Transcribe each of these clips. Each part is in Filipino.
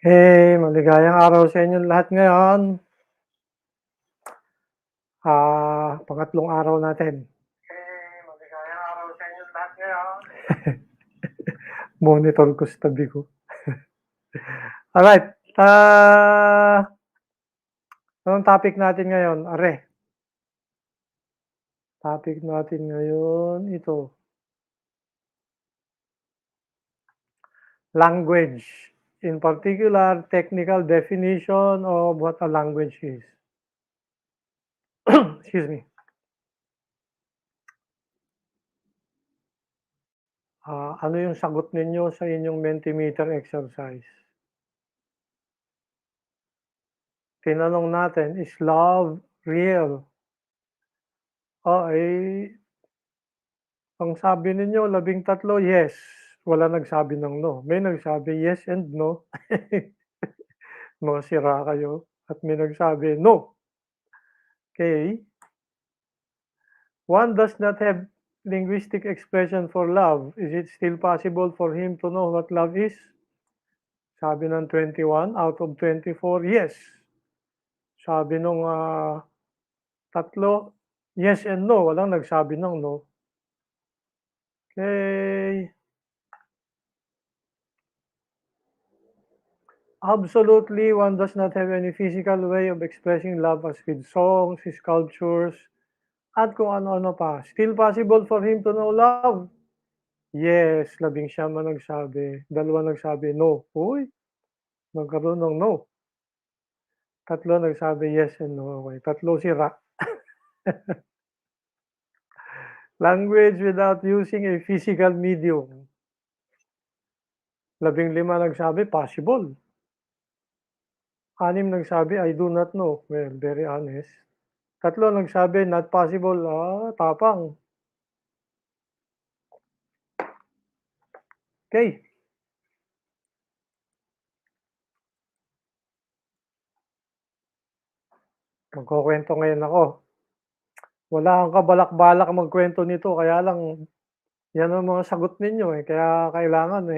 Maligayang araw sa inyong lahat ngayon. Pangatlong araw natin. Maligayang araw sa inyong lahat ngayon. Monitor ko sa tabi ko. Alright, anong topic natin ngayon? Topic natin ngayon ito, language. In particular, technical definition of what a language is. Excuse me. Ano yung sagot ninyo sa inyong Mentimeter exercise? Tinanong natin, is love real? Ang sabi ninyo 13, yes. Wala nagsabi ng no. May nagsabi yes and no. Mga sira kayo. At may nagsabi no. Okay. One does not have linguistic expression for love. Is it still possible for him to know what love is? Sabi ng 21 out of 24, yes. Sabi nung tatlo, yes and no. Walang nagsabi ng no. Okay. Absolutely, one does not have any physical way of expressing love as with songs, sculptures, at kung ano-ano pa. Still possible for him to know love? Yes, 11 nagsabi. 2 nagsabi no. Uy, nagkaroon ng no. 3 nagsabi yes and no. Okay, 3 sira. Language without using a physical medium. 15 nagsabi possible. 6 nagsabi I do not know. Well, very honest. 3 nagsabi not possible. Tapang. Okay. Magkukuwento ngayon ako. Wala akong kabalak-balak magkwento nito kaya lang yan ang mga sagot ninyo, kaya kailangan,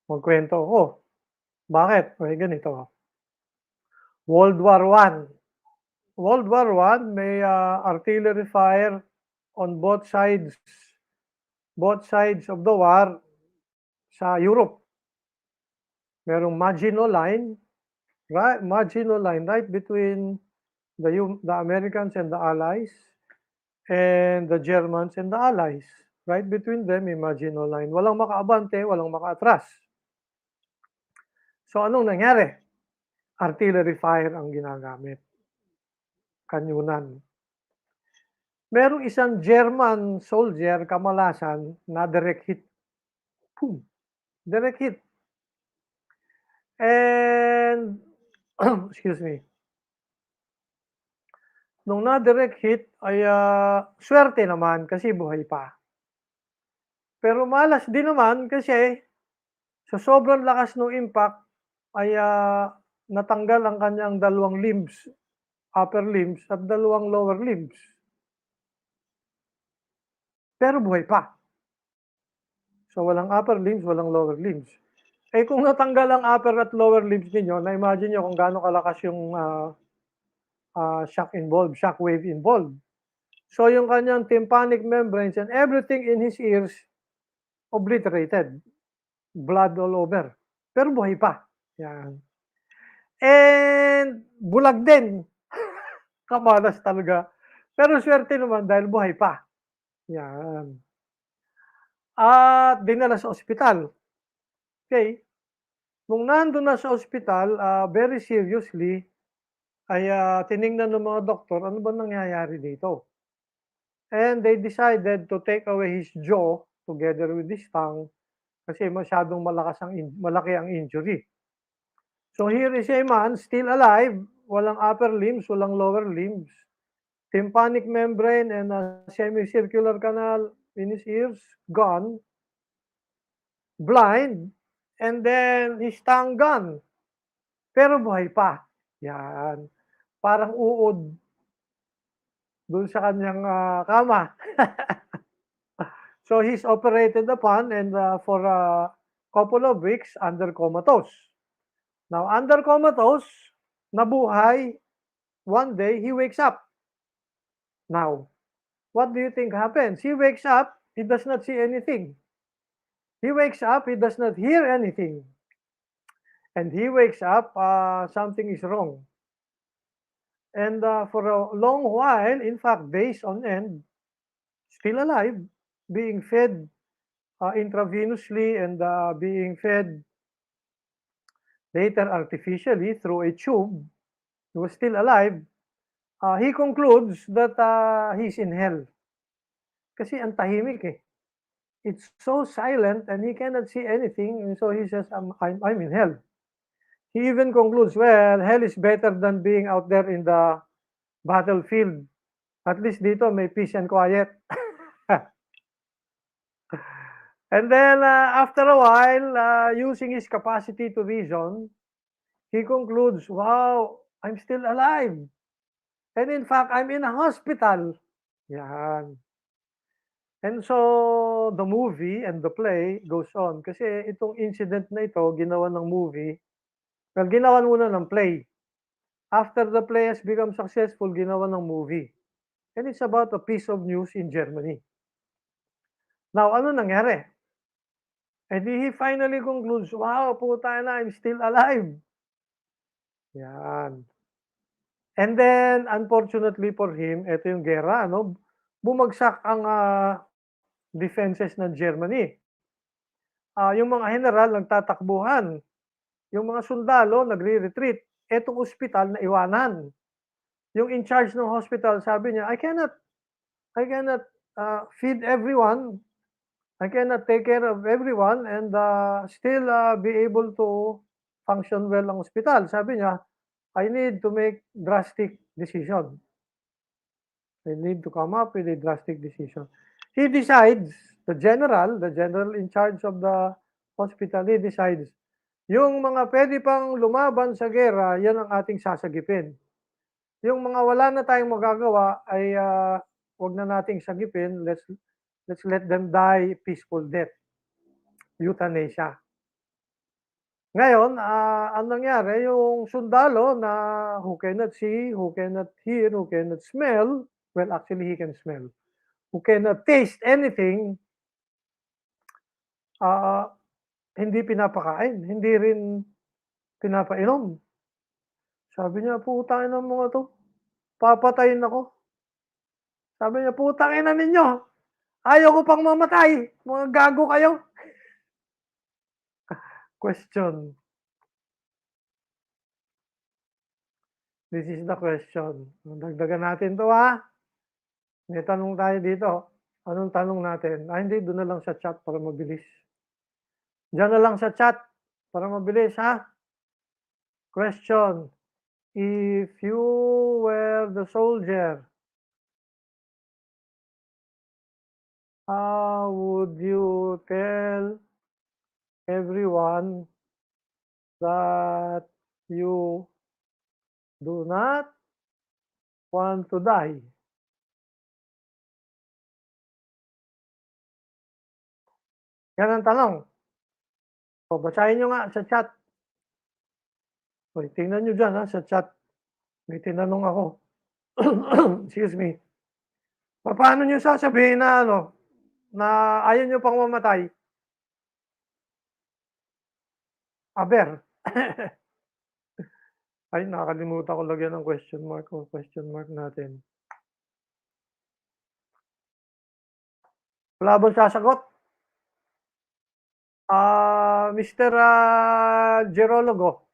magkwento ako. Bakit? Ganito. World War I. World War I may artillery fire on both sides of the war sa Europe. Merong Maginot Line right between the Americans and the Allies, and the Germans and the Allies. Right between them, may Maginot Line. Walang makaabante, walang makaatras. So anong nangyari? Artillery fire ang ginagamit. Kanyunan. Merong isang German soldier, kamalasan, na direct hit. Boom! Direct hit. And, excuse me. Nung na-direct hit ay swerte naman kasi buhay pa. Pero malas din naman kasi sa sobrang lakas ng impact ay natanggal ang kanyang 2 limbs, upper limbs at 2 lower limbs. Pero buhay pa. So walang upper limbs, walang lower limbs. Kung natanggal ang upper at lower limbs ninyo, na-imagine nyo kung gaano kalakas yung shock wave involved. So yung kanyang tympanic membranes and everything in his ears obliterated. Blood all over. Pero buhay pa. Yan. And bulag din. Kamalas talaga. Pero swerte naman dahil buhay pa. Yan. At dinala sa ospital. Okay. Nung nandun na sa ospital, very seriously, ay tiningnan ng mga doktor, ano ba nangyayari dito? And they decided to take away his jaw together with his tongue kasi masyadong malaki ang injury. So here is a man still alive, walang upper limbs, walang lower limbs, tympanic membrane and a semicircular canal in his ears, gone, blind, and then his tongue gone. Pero buhay pa. Yan. Parang uod doon sa kanyang kama. So he's operated upon and for a couple of weeks under comatose. Now, under comatose, nabuhay, one day, he wakes up. Now, what do you think happens? He wakes up, he does not see anything. He wakes up, he does not hear anything. And he wakes up, something is wrong. And for a long while, in fact, days on end, still alive, being fed intravenously and being fed later artificially through a tube, he was still alive. He concludes that he's in hell. Kasi ang tahimik eh. It's so silent and he cannot see anything. And so he says, I'm in hell. He even concludes, well, hell is better than being out there in the battlefield. At least dito may peace and quiet. And then after a while, using his capacity to reason, he concludes, wow, I'm still alive. And in fact, I'm in a hospital. Yan. And so the movie and the play goes on. Kasi itong incident na ito, ginawa ng movie. Well, ginawa muna ng play. After the play has become successful, ginawa ng movie. And it's about a piece of news in Germany. Now, ano nangyari? And he finally concludes, wow, puta na, I'm still alive. Yan. And then, unfortunately for him, ito yung gera, no? Bumagsak ang defenses ng Germany. Yung mga general nagtatakbuhan. Yung mga sundalo nagre-retreat. Etong ospital na iwanan. Yung in charge ng hospital, sabi niya, I cannot feed everyone. I cannot take care of everyone and still be able to function well ang ospital. Sabi niya, I need to make drastic decision. I need to come up with a drastic decision. He decides, the general in charge of the hospital, he decides, yung mga pwede pang lumaban sa gera, yan ang ating sasagipin. Yung mga wala na tayong magagawa ay wag na nating sagipin, let's let them die peaceful death. Euthanasia. Ngayon, ang nangyari, yung sundalo na who cannot see, who cannot hear, who cannot smell, well, actually, he can smell, who cannot taste anything, hindi pinapakain, hindi rin pinapainom. Sabi niya, putangin ng mga to, papatayin ako. Sabi niya, putangin na ninyo, ayaw ko pang mamatay, mga gago kayo. Question. This is the question. Dagdagan natin to ha. May tanong tayo dito. Anong tanong natin? Hindi, doon na lang sa chat para mabilis. Diyan na lang sa chat para mabilis ha. Question. If you were the soldier, how would you tell everyone that you do not want to die? Yan ang tanong. O, basahin nyo nga sa chat. O, tingnan nyo dyan ha, sa chat. May tinanong ako. Excuse me. Paano nyo sasabihin na na ayaw nyo pang mamatay? Aber. Ay, nakakalimutan ko lagyan ng question mark o question mark natin. Wala bang sasagot? Mr. Gerologo.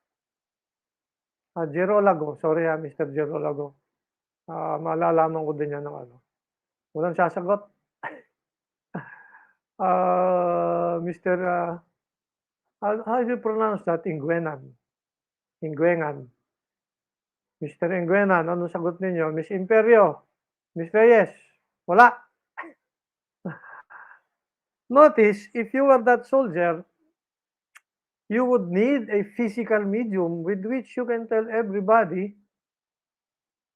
Gerolago. Sorry Mr. Gerolago. Malalaman ko din yan ng ano. Walang sasagot. Mr. How do you pronounce that? Ingwenan. Ingwengan. Mr. Ingwenan, anong sagot ninyo? Miss Imperio. Miss Reyes. Wala. Notice, if you were that soldier, you would need a physical medium with which you can tell everybody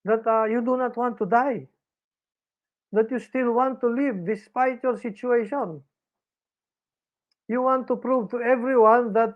that you do not want to die, that you still want to live despite your situation. You want to prove to everyone that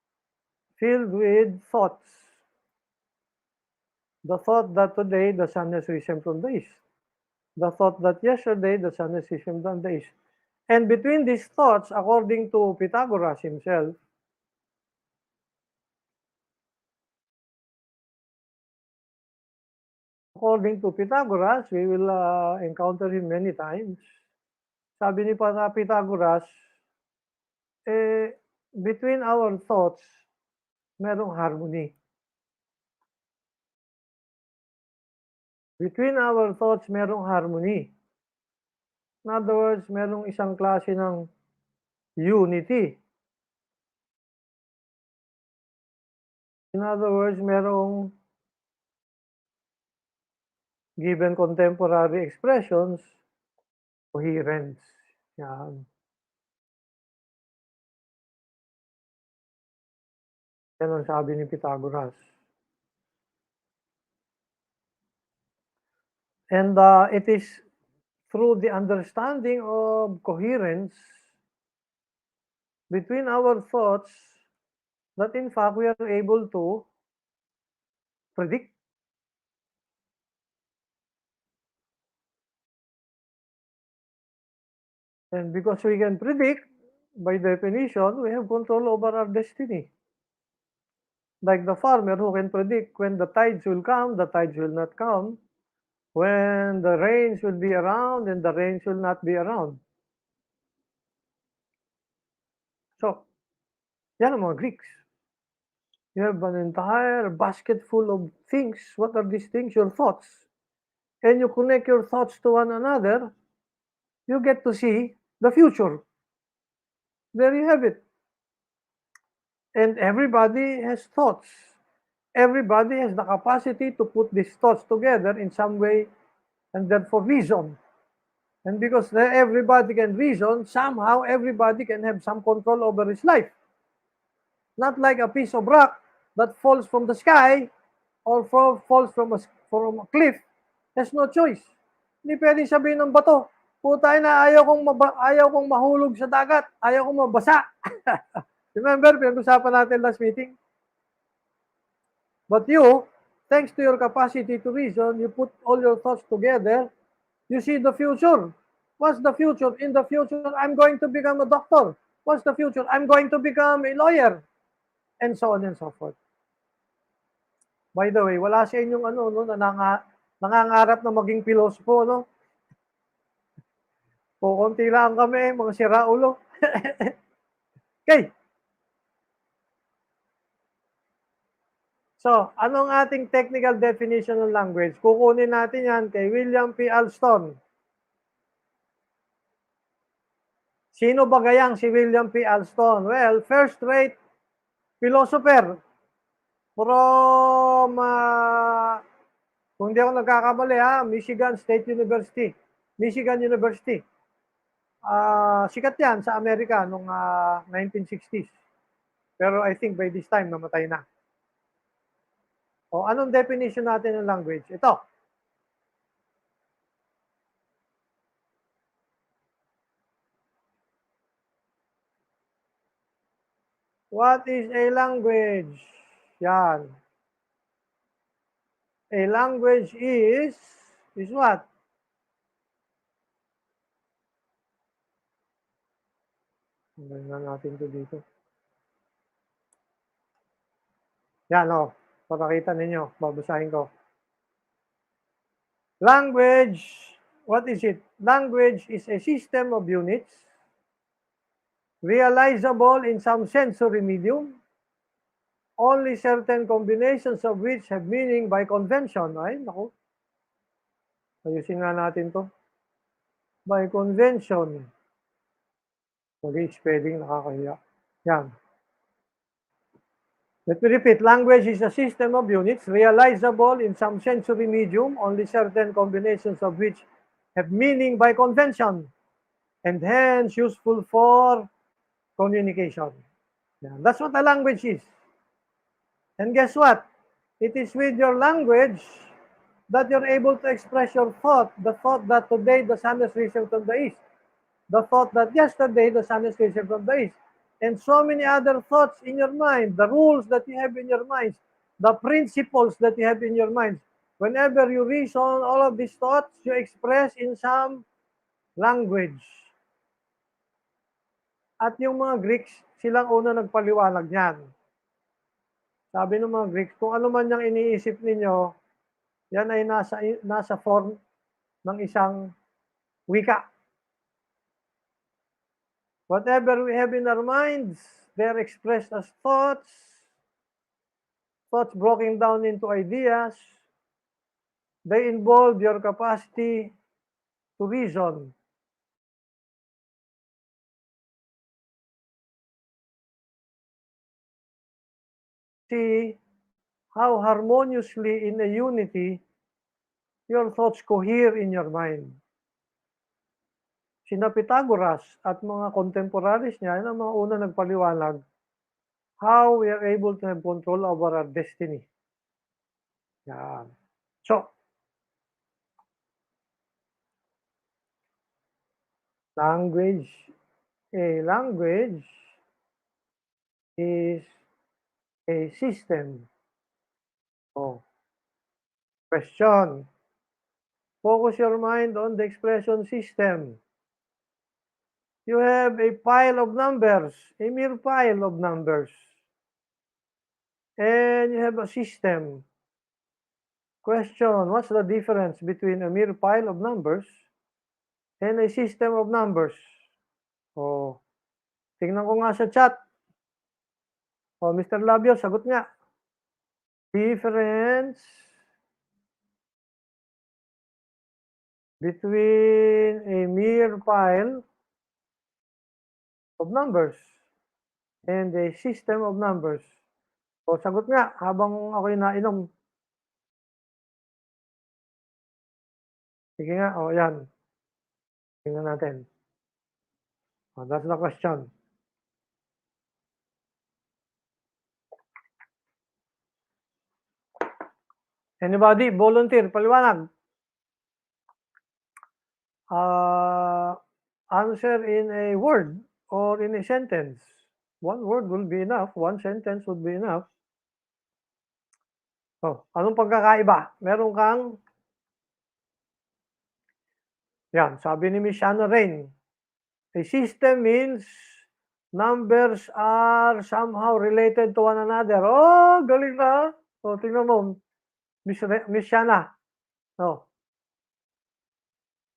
filled with thoughts. The thought that today the sun has risen from the east. The thought that yesterday the sun has risen from the east. And between these thoughts, according to Pythagoras himself, we will encounter him many times. Sabi ni Pythagoras, between our thoughts, merong harmony. Between our thoughts, merong harmony. In other words, merong isang klase ng unity. In other words, merong given contemporary expressions, coherence. Yan. Yan ang sabi ni Pythagoras. And it is through the understanding of coherence between our thoughts that in fact we are able to predict. And because we can predict, by definition, we have control over our destiny. Like the farmer who can predict when the tides will come, the tides will not come, when the rains will be around, and the rains will not be around. So, yan ang mga Greeks. You have an entire basket full of things. What are these things? Your thoughts. And you connect your thoughts to one another, you get to see the future. There you have it. And everybody has thoughts. Everybody has the capacity to put these thoughts together in some way and therefore reason. And because everybody can reason, somehow everybody can have some control over his life. Not like a piece of rock that falls from the sky or falls from a cliff. There's no choice. Hindi pwedeng sabihin ng bato, putay na ayaw kong mahulog sa dagat, ayaw kong mabasa. Remember, pinag-usapan natin last meeting? But you, thanks to your capacity to reason, you put all your thoughts together, you see the future. What's the future? In the future, I'm going to become a doctor. What's the future? I'm going to become a lawyer. And so on and so forth. By the way, wala sa inyong nangangarap na maging pilosopo, no? O konti lang kami, mga siraulo. Okay. So, anong ating technical definition ng language? Kukunin natin yan kay William P. Alston. Sino ba gayang si William P. Alston? Well, first-rate philosopher from, kung hindi ako nagkakamali Michigan State University. Michigan University. Sikat yan sa Amerika noong 1960s. Pero I think by this time, namatay na. O, anong definition natin ng language? Ito. What is a language? Yan. A language is what? Tingnan natin ito dito. Yan o. Papakita ninyo. Babasahin ko. Language, what is it? Language is a system of units realizable in some sensory medium, only certain combinations of which have meaning by convention. Ay, naku. Ayusin nga natin to. By convention. Spelling nakakahiya. Yan. Let me repeat. Language is a system of units realizable in some sensory medium, only certain combinations of which have meaning by convention, and hence useful for communication. Yan. That's what a language is. And guess what? It is with your language that you're able to express your thought, the thought that today the sun has risen from the east, the thought that yesterday the sun has risen from the east. and so many other thoughts in your mind, the rules that you have in your mind, the principles that you have in your mind. Whenever you reason all of these thoughts, you express in some language. At yung mga Greeks, silang una nagpaliwanag niyan. Sabi ng mga Greeks, kung ano man yung iniisip ninyo, yan ay nasa form ng isang wika. Whatever we have in our minds, they're expressed as thoughts broken down into ideas. They involve your capacity to reason. See how harmoniously in a unity your thoughts cohere in your mind. Sina Pythagoras at mga contemporaries niya, yan ang mga una nagpaliwanag how we are able to have control over our destiny. Yan. So, language. A language is a system. Oh. Question. Focus your mind on the expression system. You have a pile of numbers, a mere pile of numbers. And you have a system. Question, what's the difference between a mere pile of numbers and a system of numbers? Oh, tingnan ko nga sa chat. Oh, Mr. Labio, sagot nga. Difference between a mere pile of numbers and a system of numbers. O, sagot nga habang ako'y nainom. Sige nga, o yan. Tingnan natin. Oh, that's the question. Anybody? Volunteer, paliwanag. Answer in a word or in a sentence. One word will be enough. One sentence would be enough. Oh, anong pagkakaiba? Meron kang, yan, sabi ni Miss Shanna Rain, a system means numbers are somehow related to one another. Oh, galing na. O, tingnan mo, Miss Shanna. Oh.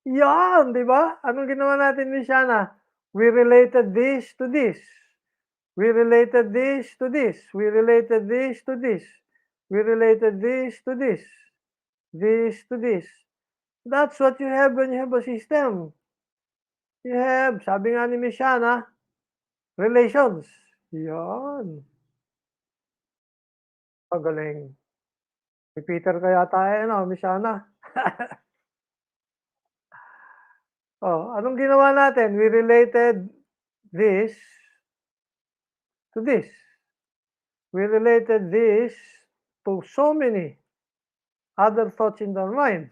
Yan, di ba? Anong ginawa natin, Miss Shanna? We related this to this. We related this to this. We related this to this. We related this to this. This to this. That's what you have when you have a system. You have, sabi nga ni Miss Shanna, relations. Yan. Pagaling. Si Peter kaya tayo, no, Miss Shanna? Oh, anong ginawa natin? We related this to this. We related this to so many other thoughts in our mind.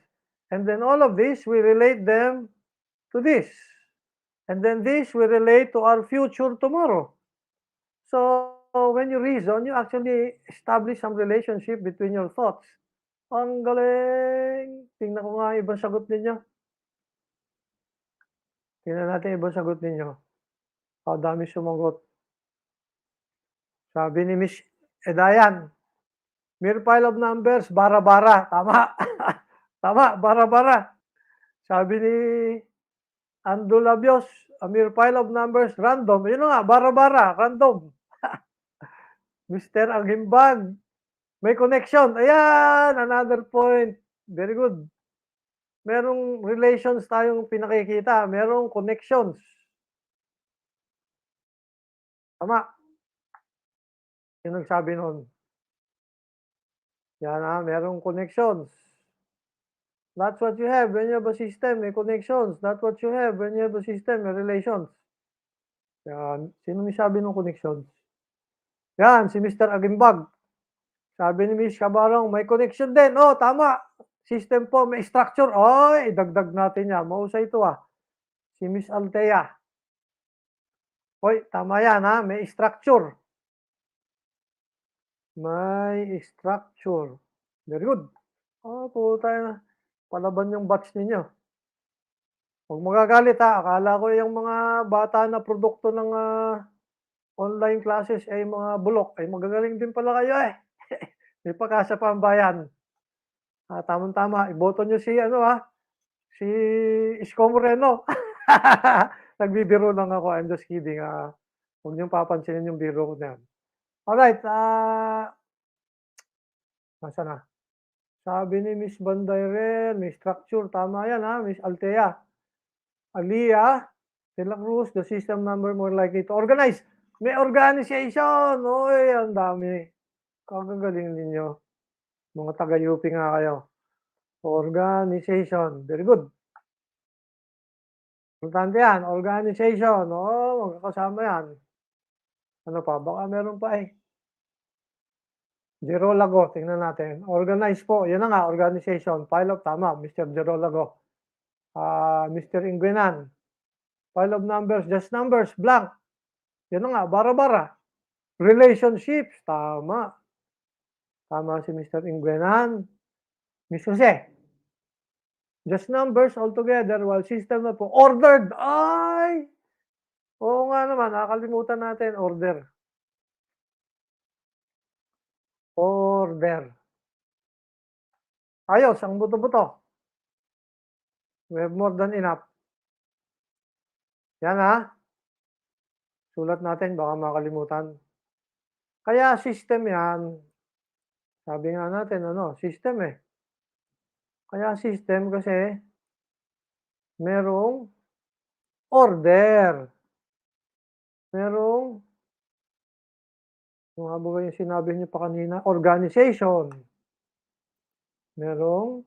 And then all of this, we relate them to this. And then this, we relate to our future tomorrow. So, when you reason, you actually establish some relationship between your thoughts. Ang galing! Tingnan ko nga ibang sagot ninyo. Tingnan natin ibang sagot ninyo. Ang dami sumagot. Sabi ni Miss Edayan, mere pile of numbers, bara-bara. Tama. Tama, bara-bara. Sabi ni Ando Labios, a mere pile of numbers, random. Yun nga, bara-bara, random. Mr. Aghimbag, may connection. Ayan, another point. Very good. Merong relations tayong pinakikita. Merong connections. Tama. Yung nagsabi noon. Yan ha, merong connections. That's what you have when you have a system, may connections. That's what you have when you have a system, may relations. Yan. Sino may sabi ng connections? Yan, si Mr. Agimbag. Sabi ni Miss Cabarong, may connection din. Oh, tama. System po, may structure. Oy, idagdag natin yan. Mausay ito ah. Si Miss Altea. Hoy, tama yan ha, may structure. May structure. Very good. Oh, puta, palaban yung batch ninyo. Huwag magagalit ha, akala ko yung mga bata na produkto ng online classes ay mga bulok, ay magagaling din pala kayo eh. May pag-asa pa ang bayan. Tamang-tama, iboto nyo si ano si Isko Moreno. Nagbibiro lang ako, I'm just kidding. Huwag niyong papansinin yung biro ko na yan. Alright, nasaan na? Sabi ni Miss Bandairen, may structure, tama yan Miss Altea. Aliyah, De La Cruz, the system number more likely to organize. May organization! Uy, ang dami. Kagagaling ninyo. Mga taga-UP nga kayo. Organization. Very good. Importante yan. Organization. Oo, magkakasama yan. Ano pa? Baka meron pa eh. Gerolago, tingnan natin. Organize po. Yan na nga, organization. File of, tama, Mr. Gerolago. Mr. Ingwenan. File of numbers, just numbers, blank. Yan na nga, bara-bara. Relationships, tama. Tama si Mr. Ingwenan. Miss Jose. Just numbers altogether while system na po. Ordered! Ay! Oo nga naman, nakakalimutan natin. Order. Order. Ayos, ang buto-buto. We have more than enough. Yan Sulat natin, baka makalimutan. Kaya system yan. Sabi nga natin, system eh. Kaya system kasi merong order. Merong, ano ba yung sinabi niyo pa kanina? Organization. Merong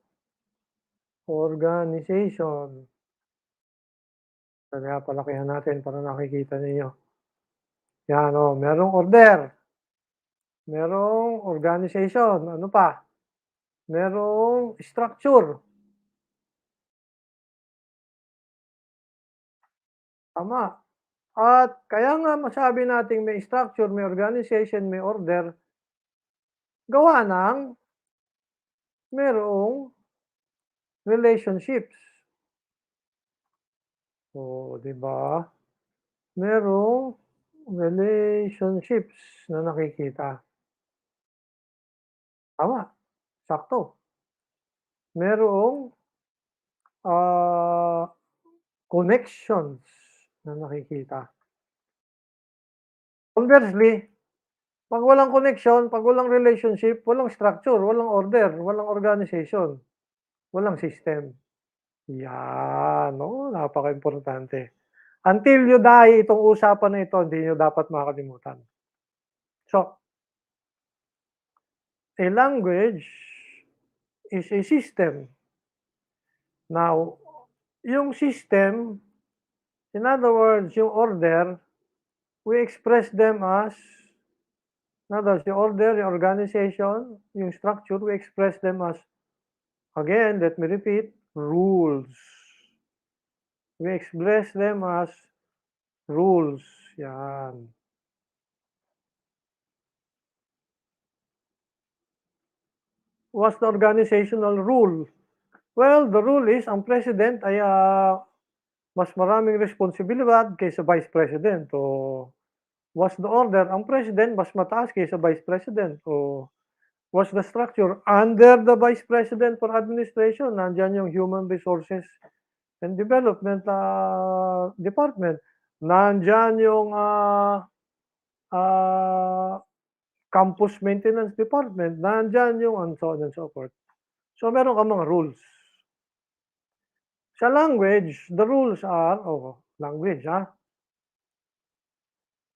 organization. Kaya palakihan natin para nakikita niyo. Yan merong order. Merong organization. Ano pa? Merong structure. Tama. At kaya nga masabi nating may structure, may organization, may order, gawa ng merong relationships. O, di ba? Merong relationships na nakikita. Tama. Sakto. Merong connections na nakikita. Conversely, pag walang connection, pag walang relationship, walang structure, walang order, walang organization, walang system. Yan, napaka-importante. Until you die, itong usapan na ito, hindi nyo dapat makalimutan. So, a language is a system. Now, yung system, in other words, yung order, we express them as, in other words, yung order, yung organization, yung structure, we express them as, again, let me repeat, rules. We express them as rules. Yan. What's the organizational rule? Well, the rule is, ang president ay mas maraming responsibilidad kaysa vice president. O what's the order? Ang president mas mataas kaysa vice president. O what's the structure? Under the vice president for administration, nandyan yung human resources and development department. Nandyan yung campus maintenance department. Nandyan yung and so on and so forth. So meron ka mga rules. Sa language, the rules are, language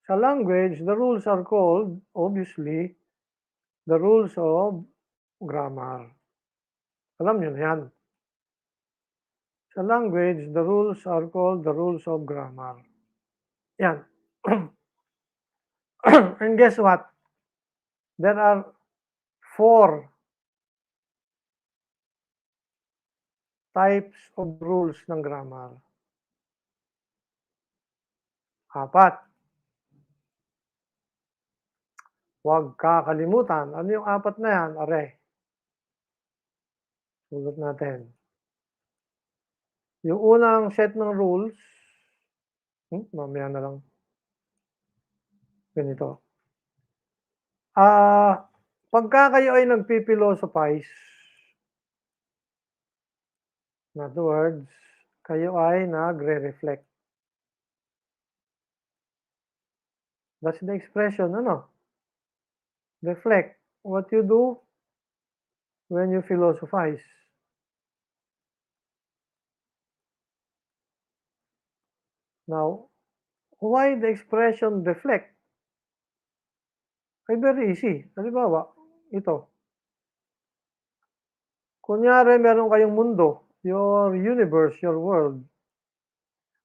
Sa language, the rules are called, obviously, the rules of grammar. Alam nyo na yan. Sa language, the rules are called the rules of grammar. Yan. And guess what? There are 4 types of rules ng grammar. 4. Huwag kakalimutan. Ano yung apat na yan? Are, sulat natin. Yung unang set ng rules, mamaya na lang. Ganito. Pagka kayo ay nagpi-philosophize, in other words, kayo ay nagre-reflect. That's the expression, ano? Reflect. What you do when you philosophize. Now, why the expression reflect? Ay very easy. Halimbawa, ito. Kunyari meron kayong mundo, your universe, your world.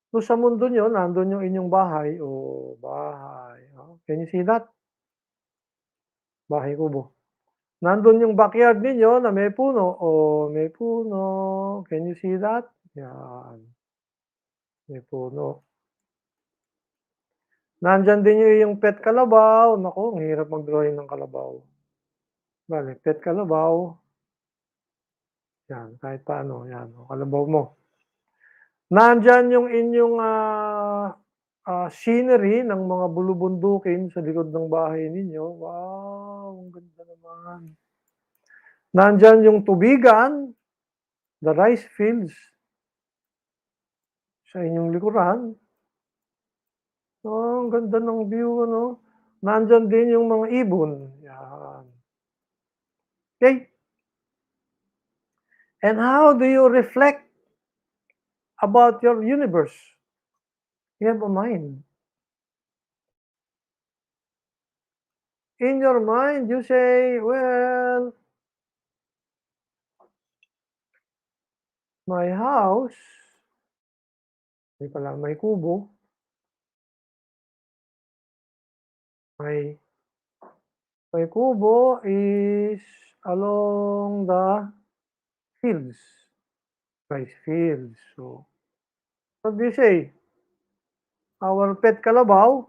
So sa mundo nyo, nandun yung inyong bahay. O, bahay. Can you see that? Bahay kubo. Nandun yung backyard ninyo na may puno. O, may puno. Can you see that? Yan. May puno. Nandyan din yung pet kalabaw. Naku, ang hirap mag-drawing ng kalabaw. Bale, pet kalabaw. Yan, kahit paano. Yan, kalabaw mo. Nandyan yung inyong scenery ng mga bulubundukin sa likod ng bahay ninyo. Wow, ang ganda naman. Nandyan yung tubigan, the rice fields sa inyong likuran. Oh, ang ganda ng view, ano? Nandyan din yung mga ibon. Yan. Okay? And how do you reflect about your universe? You have a mind. In your mind, you say, well, my house, hindi pala, may kubo, may kubo is along the fields, rice fields. So, what do you say? Our pet kalabaw,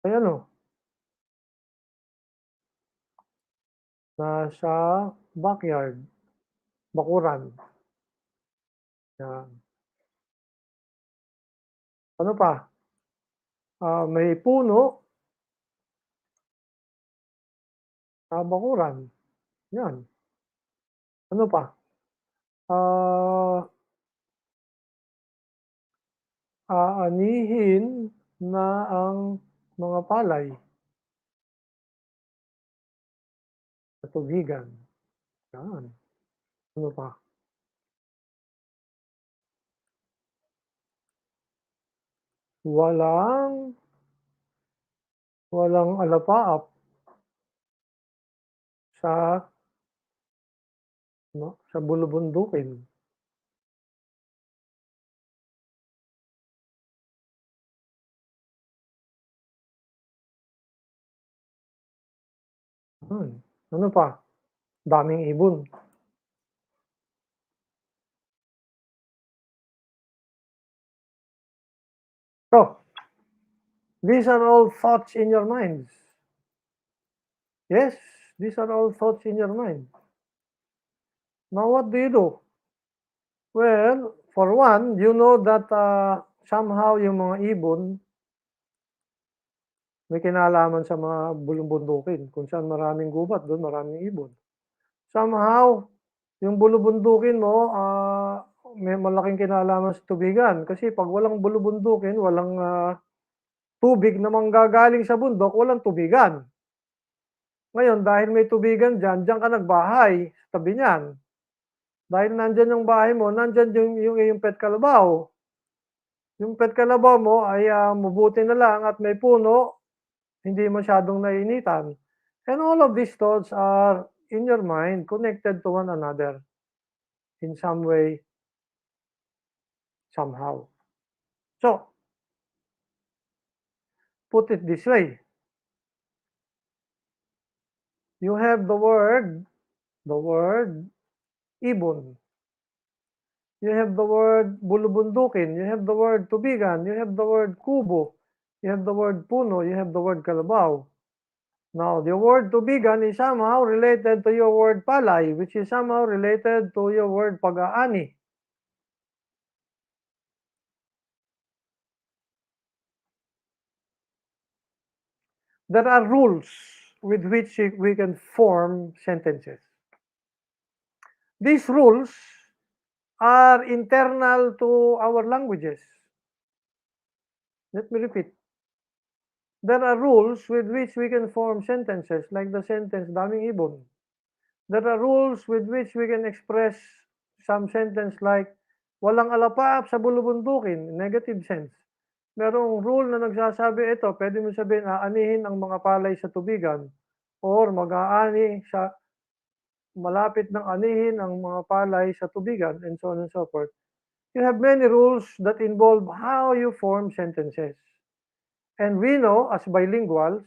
ay ano, nasa backyard, bakuran. Yan. Ano pa? May puno sa bakuran. Yan. Ano pa? Aanihin na ang mga palay sa tubigan. Yan. Ano pa? Walang alapaap sa sa bulubundukin. Ano pa? Daming ibon. So, these are all thoughts in your minds. Yes, these are all thoughts in your mind. Now, what do you do? Well, for one, you know that somehow yung mga ibon may kinalaman sa mga bulubundukin. Kung saan maraming gubat, doon maraming ibon. Somehow, yung bulubundukin mo, may malaking kinalaman sa tubigan. Kasi pag walang bulubundukin, walang tubig na manggagaling sa bundok, walang tubigan. Ngayon, dahil may tubigan dyan, dyan ka nagbahay sa tabi niyan. Dahil nandyan yung bahay mo, nandyan yung pet kalabaw. Yung pet kalabaw mo ay mabuti na lang at may puno, hindi masyadong naiinitan. And all of these thoughts are in your mind, connected to one another in some way, somehow. So, put it this way. You have the word ibon. you have the word bulubundukin, you have the word tubigan, you have the word kubo, you have the word puno, you have the word kalabaw. Now, the word tubigan is somehow related to your word palay, which is somehow related to your word pag-aani. There are rules with which we can form sentences. These rules are internal to our languages. Let me repeat. There are rules with which we can form sentences, like the sentence daming ibon. There are rules with which we can express some sentence like walang alapaap sa bulubundukin, negative sense. Merong rule na nagsasabi ito, pwede mo sabihin aanihin ang mga palay sa tubigan or mag-aani sa malapit ng anihin ang mga palay sa tubigan and so on and so forth. You have many rules that involve how you form sentences. And we know as bilinguals,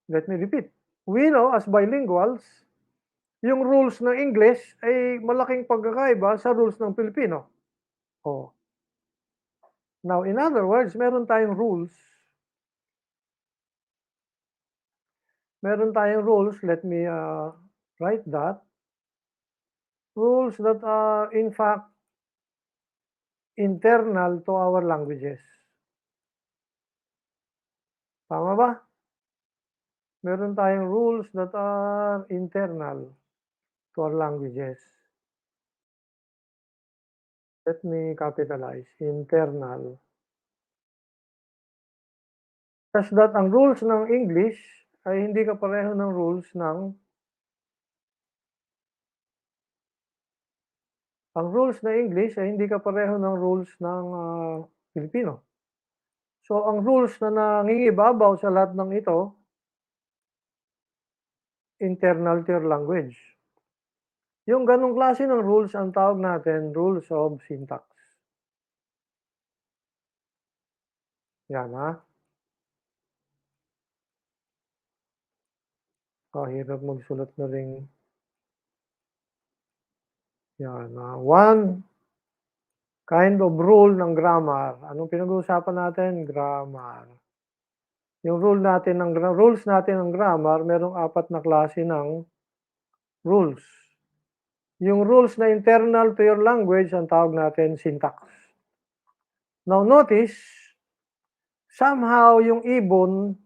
let me repeat, we know as bilinguals, yung rules ng English ay malaking pagkakaiba sa rules ng Pilipino. Oh. Now, in other words, meron tayong rules. Meron tayong rules, let me write that. Rules that are in fact internal to our languages. Tama ba? Meron tayong rules that are internal to our languages. Let me capitalize, internal. Such that ang rules ng English ay hindi kapareho ng rules ng English ay hindi kapareho ng rules ng Filipino. So ang rules na nangingibabaw sa lahat ng ito, internal to your language. Yung ganong klase ng rules ang tawag natin rules of syntax. Yan ha. Hirap magsulat na rin. Yan ha. One kind of rule ng grammar. Anong pinag-uusapan natin? Grammar. Yung rules natin ng grammar, merong 4 na klase ng rules. Yung rules na internal to your language, ang tawag natin syntax. Now notice, somehow yung ibon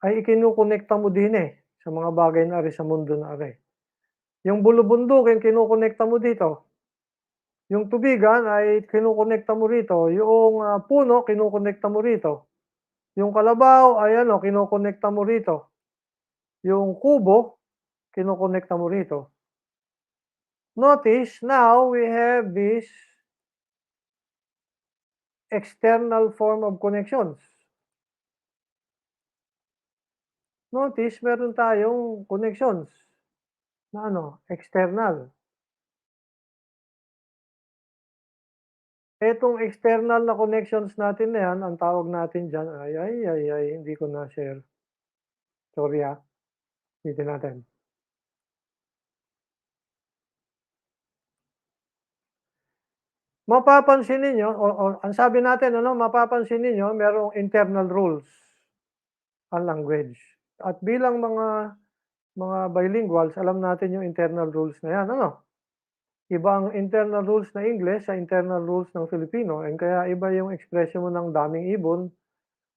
ay ikinukonekta mo din sa mga bagay na ari sa mundo na ari. Yung bulubundukin, kinukonekta mo dito. Yung tubigan ay kinukonekta mo rito. Yung puno, kinukonekta mo rito. Yung kalabaw ay kinukonekta mo rito. Yung kubo, kinukonekta mo rito. Notice, now we have this external form of connections. Notice, meron tayong connections na external. Etong external na connections natin na yan, ang tawag natin dyan, hindi ko na-share. Sorry Dito natin. Mapapansin ninyo, ang sabi natin, mapapansin ninyo, merong internal rules ang language. At bilang mga bilinguals, alam natin yung internal rules na yan, Iba ang internal rules na English sa internal rules ng Filipino, and kaya iba yung expression mo ng daming ibon.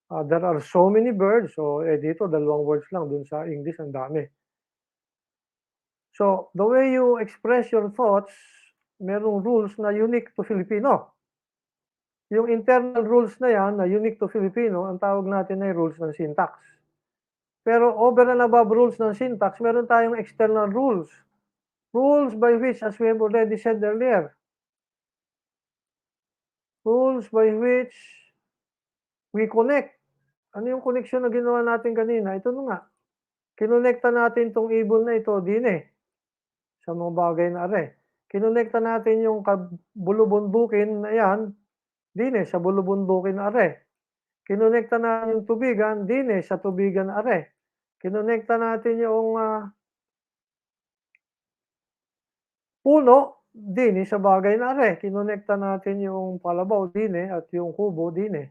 There are so many birds, so dito 2 words lang, dun sa English ang dami. So, the way you express your thoughts, merong rules na unique to Filipino. Yung internal rules na yan, na unique to Filipino, ang tawag natin ay rules ng syntax. Pero over and above rules ng syntax, meron tayong external rules. Rules by which, as we have already said earlier, rules by which we connect. Ano yung connection na ginawa natin kanina? Ito na nga. Kinonekta natin tong ibon na ito din sa mga bagay na are. Kinonekta natin yung bulubundukin na yan din sa bulubundukin na are. Kinonekta natin yung tubigan din sa tubigan na are. Kinonekta natin yung Puno, dini sa bagay na re, kinonekta natin yung kalabaw dini at yung kubo dini.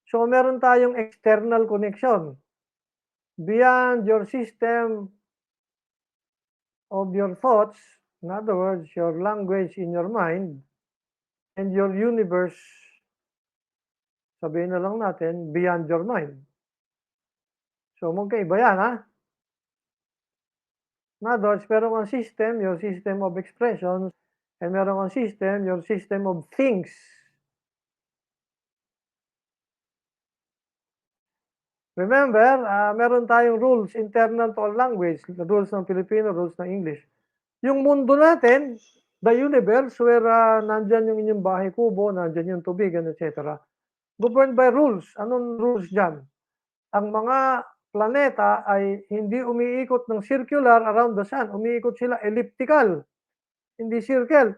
So meron tayong external connection beyond your system of your thoughts, in other words, your language in your mind, and your universe, sabihin na lang natin, beyond your mind. So magkaiba yan, ha? In other words, meron kang system, your system of expressions, and meron kang system, your system of things. Remember, meron tayong rules internal to all language, rules ng Filipino, rules ng English. Yung mundo natin, the universe, where nandyan yung inyong bahay kubo, nandyan yung tubig, and etc. Governed by rules. Anong rules dyan? Ang mga planeta ay hindi umiikot ng circular around the sun. Umiikot sila elliptical, hindi circle.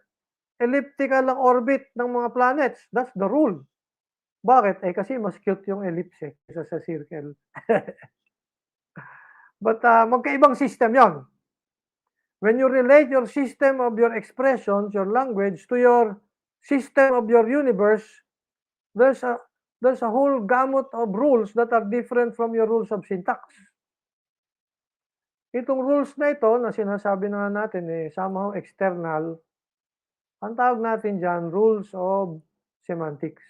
Elliptical ang orbit ng mga planets. That's the rule. Bakit? Eh kasi mas cute yung ellipse kaysa sa circle. But magkaibang system yon. When you relate your system of your expressions, your language, to your system of your universe, there's a there's a whole gamut of rules that are different from your rules of syntax. Itong rules na ito na sinasabi na natin somehow external, ang tawag natin dyan, rules of semantics.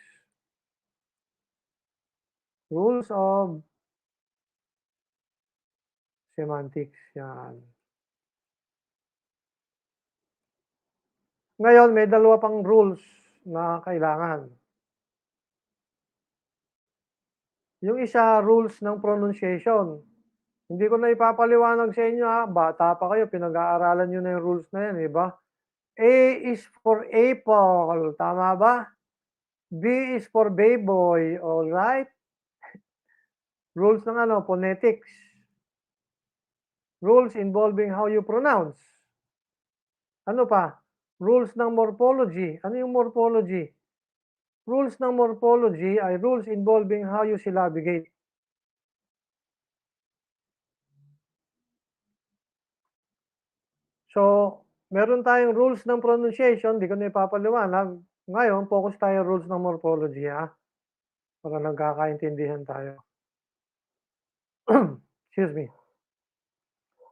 Rules of semantics, yan. Ngayon, may dalawa pang rules na kailangan. Yung isa, rules ng pronunciation. Hindi ko na ipapaliwanag sa inyo, ha? Bata pa kayo, pinag-aaralan nyo na yung rules na yan, ba? A is for apple, tama ba? B is for baboy, all right? Rules ng phonetics. Rules involving how you pronounce. Ano pa? Rules ng morphology. Ano yung morphology? Rules ng morphology ay rules involving how you syllabicate. So, meron tayong rules ng pronunciation, di ko na ipapaliwanag. Ngayon, focus tayo rules ng morphology, ha? Para nagkakaintindihan tayo. Excuse me.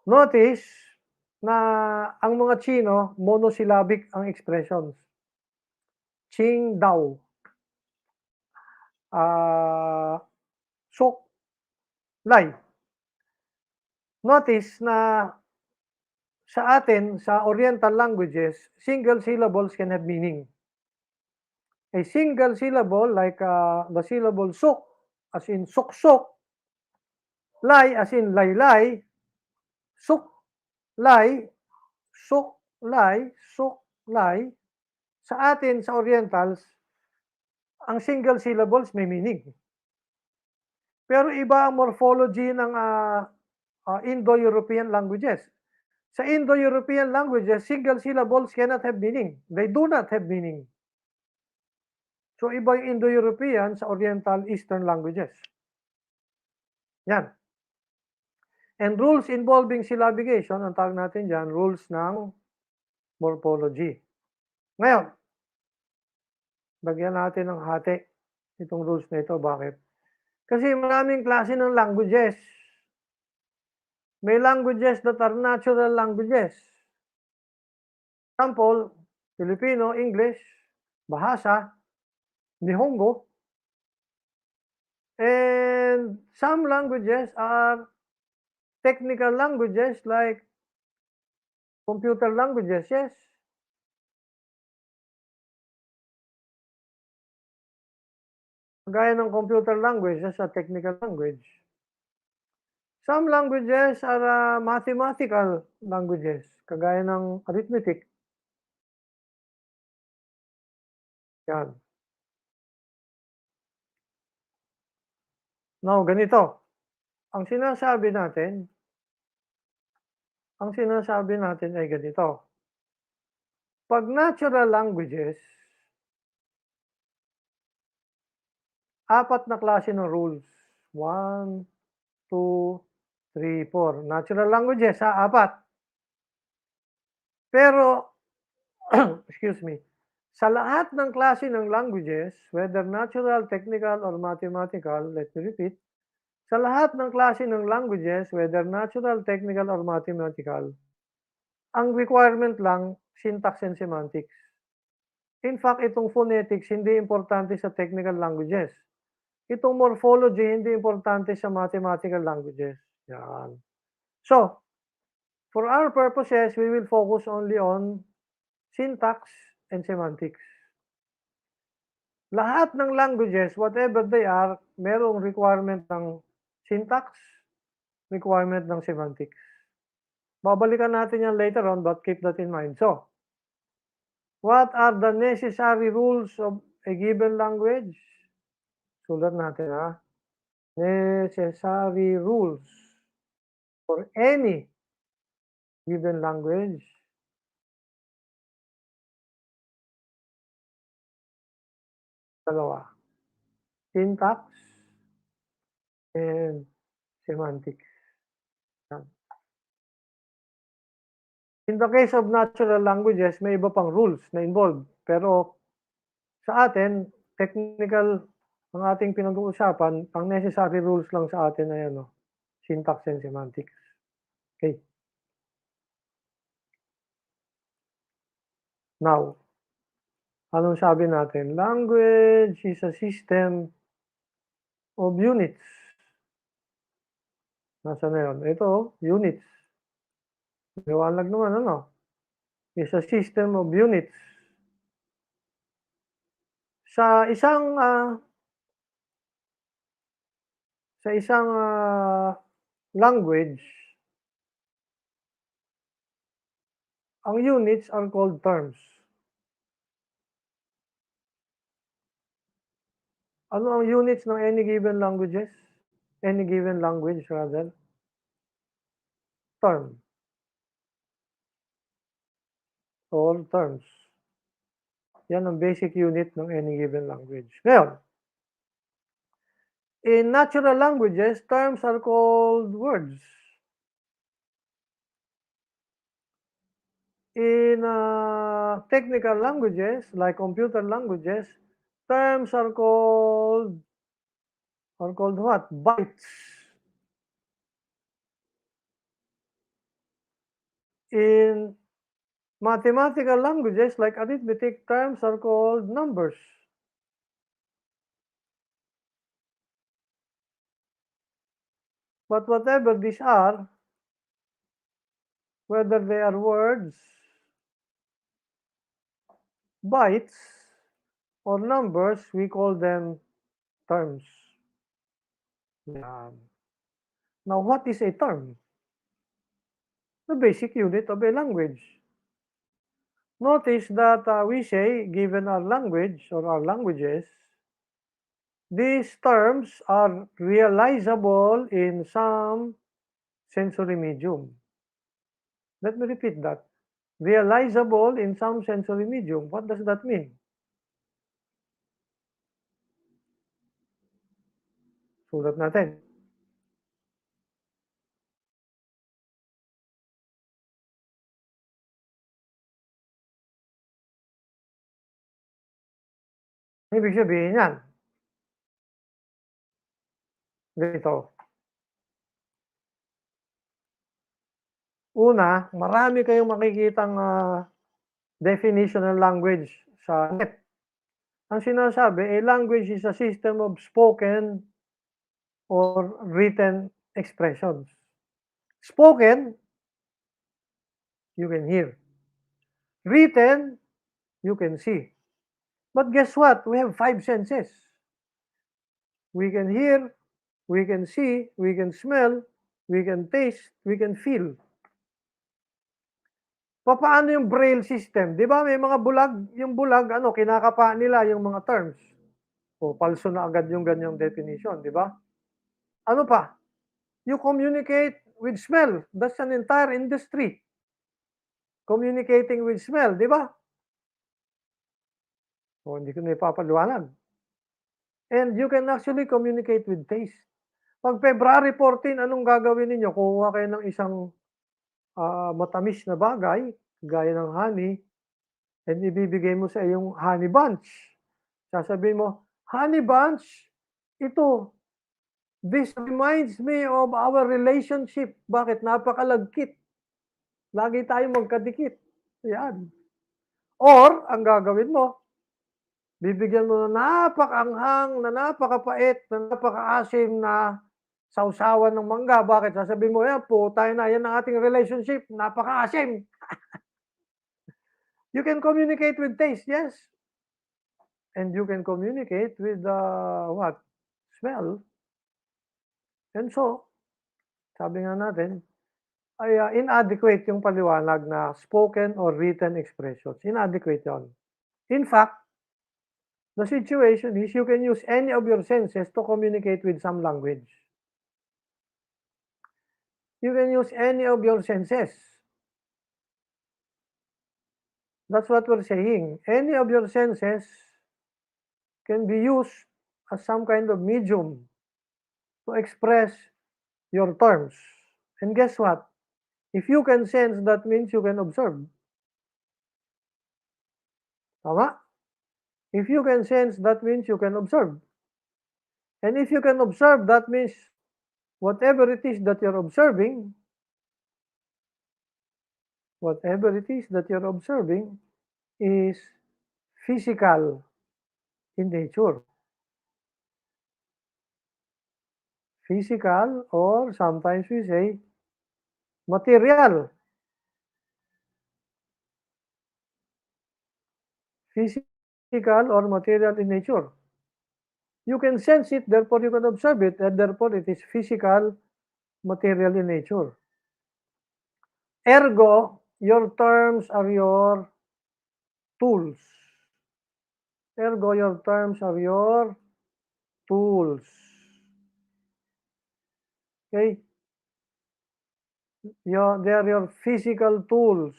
Notice na ang mga Chino, monosyllabic ang expressions. Ching daw. Sok, lay. Notice na sa atin, sa Oriental languages, single syllables can have meaning. A single syllable like the syllable sok, as in sok-sok, lay as in lay-lay, sok, lay, sok, lay, sok, lay. Sa atin, sa Orientals, ang single syllables may meaning. Pero iba ang morphology ng Indo-European languages. Sa Indo-European languages, single syllables cannot have meaning. They do not have meaning. So iba yung Indo-European sa Oriental Eastern languages. Yan. And rules involving syllabication, ang tawag natin dyan, rules ng morphology. Ngayon, bagyan natin ng hati itong rules na ito. Bakit? Kasi maraming klase ng languages. May languages that are natural languages. Example, Filipino, English, Bahasa, Nihongo. And some languages are technical languages like computer languages, yes. Gaya ng computer language, that's a technical language. Some languages are mathematical languages, kagaya ng arithmetic. Yan. Now, ganito. Ang sinasabi natin ay ganito. Pag natural languages, apat na klase ng rules. 1, 2, 3, 4. Natural languages, apat. Pero excuse me, sa lahat ng klase ng languages, whether natural, technical, or mathematical, let me repeat, sa lahat ng klase ng languages, whether natural, technical, or mathematical, ang requirement lang, syntax and semantics. In fact, itong phonetics, hindi importante sa technical languages. Itong morphology, hindi importante sa mathematical languages. Yan. So, for our purposes, we will focus only on syntax and semantics. Lahat ng languages, whatever they are, merong requirement ng syntax, requirement ng semantics. Babalikan natin yan later on, but keep that in mind. So, what are the necessary rules of a given language? Sulat natin ha. Necessary rules for any given language. Dalawa. Syntax and semantics. In the case of natural languages, may iba pang rules na involved. Pero sa atin, technical ang ating pinag-uusapan, ang necessary rules lang sa atin ay ano, syntax and semantics. Okay. Now, anong sabi natin? Language is a system of units. Nasaan na yun? Ito, units. Liwanag naman, ano? Is a system of units. Sa isang language, ang units are called terms. Ano ang units ng any given languages? Any given language rather? Term. Or terms. Yan ang basic unit ng any given language. Ngayon, in natural languages, terms are called words. In technical languages, like computer languages, terms are called what? Bytes. In mathematical languages, like arithmetic, terms are called numbers. But whatever these are, whether they are words, bytes, or numbers, we call them terms. Now, what is a term? The basic unit of a language. Notice that we say, given our language or our languages, these terms are realizable in some sensory medium. Let me repeat that. Realizable in some sensory medium. What does that mean? Sulat natin. Ibig sabihin yan. Ganito. Una, marami kayong makikitang definition ng language sa net. Ang sinasabi, a language is a system of spoken or written expressions. Spoken, you can hear. Written, you can see. But guess what? We have 5 senses. We can hear, we can see, we can smell, we can taste, we can feel. Paano yung braille system? Di ba may mga bulag, yung bulag, kinakapa nila yung mga terms. O, palso na agad yung ganyang definition, di ba? Ano pa? You communicate with smell. That's an entire industry. Communicating with smell, di ba? O, hindi ko na ipapaliwanag. And you can actually communicate with taste. Pag February 14, anong gagawin ninyo? Kukuha kayo ng isang matamis na bagay, gaya ng honey, and ibibigay mo sa iyong honey bunch. Sasabihin mo, "Honey bunch, ito, this reminds me of our relationship." Bakit? Napakalagkit. Lagi tayong magkadikit. Yan. Or, ang gagawin mo, bibigyan mo ng napakaanghang, na napakapait, na napakaasim na sausawan ng mangga. Bakit? Sasabihin mo, yan, putay na, yan ang ating relationship, napakaasim. You can communicate with taste, yes. And you can communicate with what? Smell. And so, sabi nga natin, ay inadequate yung paliwanag na spoken or written expressions. Inadequate yon. In fact, the situation is you can use any of your senses to communicate with some language. You can use any of your senses. That's what we're saying. Any of your senses can be used as some kind of medium to express your terms. And guess what? If you can sense, that means you can observe. Tama? If you can sense, that means you can observe. And if you can observe, that means whatever it is that you're observing, is physical in nature. Physical, or sometimes we say material. Physical or material in nature. You can sense it, therefore you can observe it, and therefore it is physical, material in nature. Ergo, your terms are your tools. Ergo, your terms are your tools. Okay? They are your physical tools.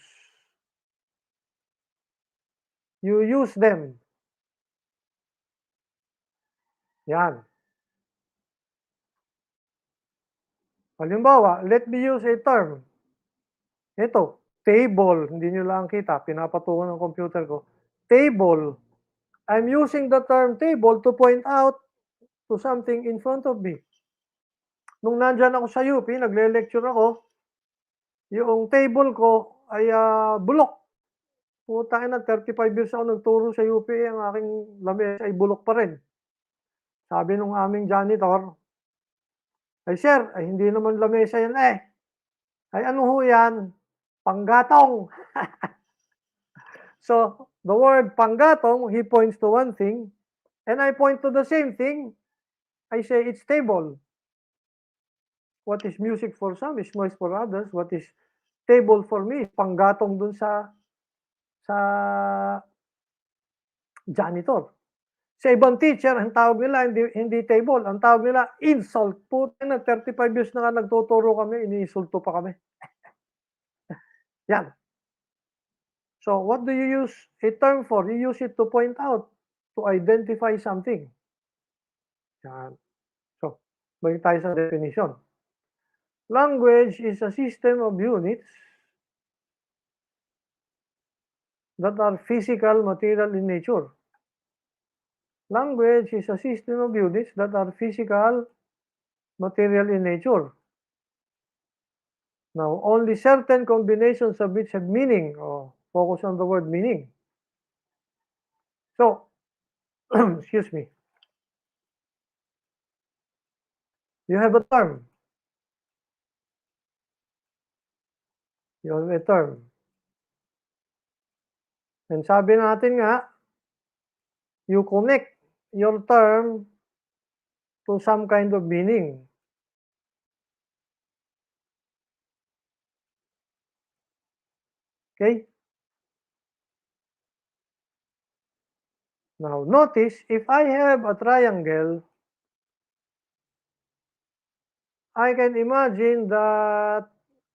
You use them. Yan. Halimbawa, let me use a term. Ito, table. Hindi nyo lang kita. Pinapatungan ng computer ko. Table. I'm using the term table to point out to something in front of me. Nung nandyan ako sa UP, nagle-lecture ako, yung table ko ay bulok. Putang ina, 35 years ako nagturo sa UP, ang aking lamesa ay bulok pa rin. Sabi nung aming janitor, ay sir, ay hindi naman lamesa yan eh. Ay ano ho yan? Panggatong. So, the word panggatong, he points to one thing, and I point to the same thing. I say it's table. What is music for some is noise for others. What is table for me is panggatong dun sa janitor. Sa ibang teacher, ang tawag nila hindi table, ang tawag nila insult. Puta na, 35 years na nga nagtuturo kami, iniinsulto pa kami. Yan. So, what do you use a term for? You use it to point out, to identify something. Yan. So, balik tayo sa definition. Language is a system of units that are physical, material in nature. Language is a system of units that are physical, material in nature. Now, only certain combinations of which have meaning. Focus on the word meaning. So, excuse me. You have a term. You have a term. And sabi natin nga, you connect your term to some kind of meaning. Okay? Now, notice, if I have a triangle, I can imagine that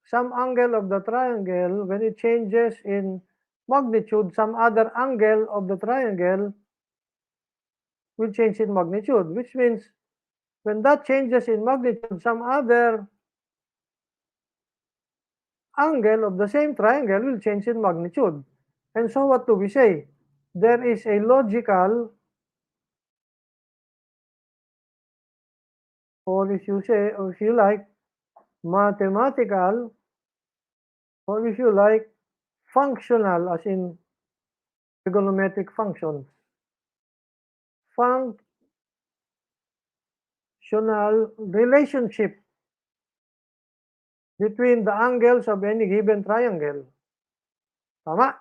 some angle of the triangle, when it changes in magnitude, some other angle of the triangle will change in magnitude, which means when that changes in magnitude, some other angle of the same triangle will change in magnitude. And so what do we say? There is a logical, or if you say, or if you like, mathematical, or if you like, functional, as in trigonometric functions. Functional relationship between the angles of any given triangle. Tama?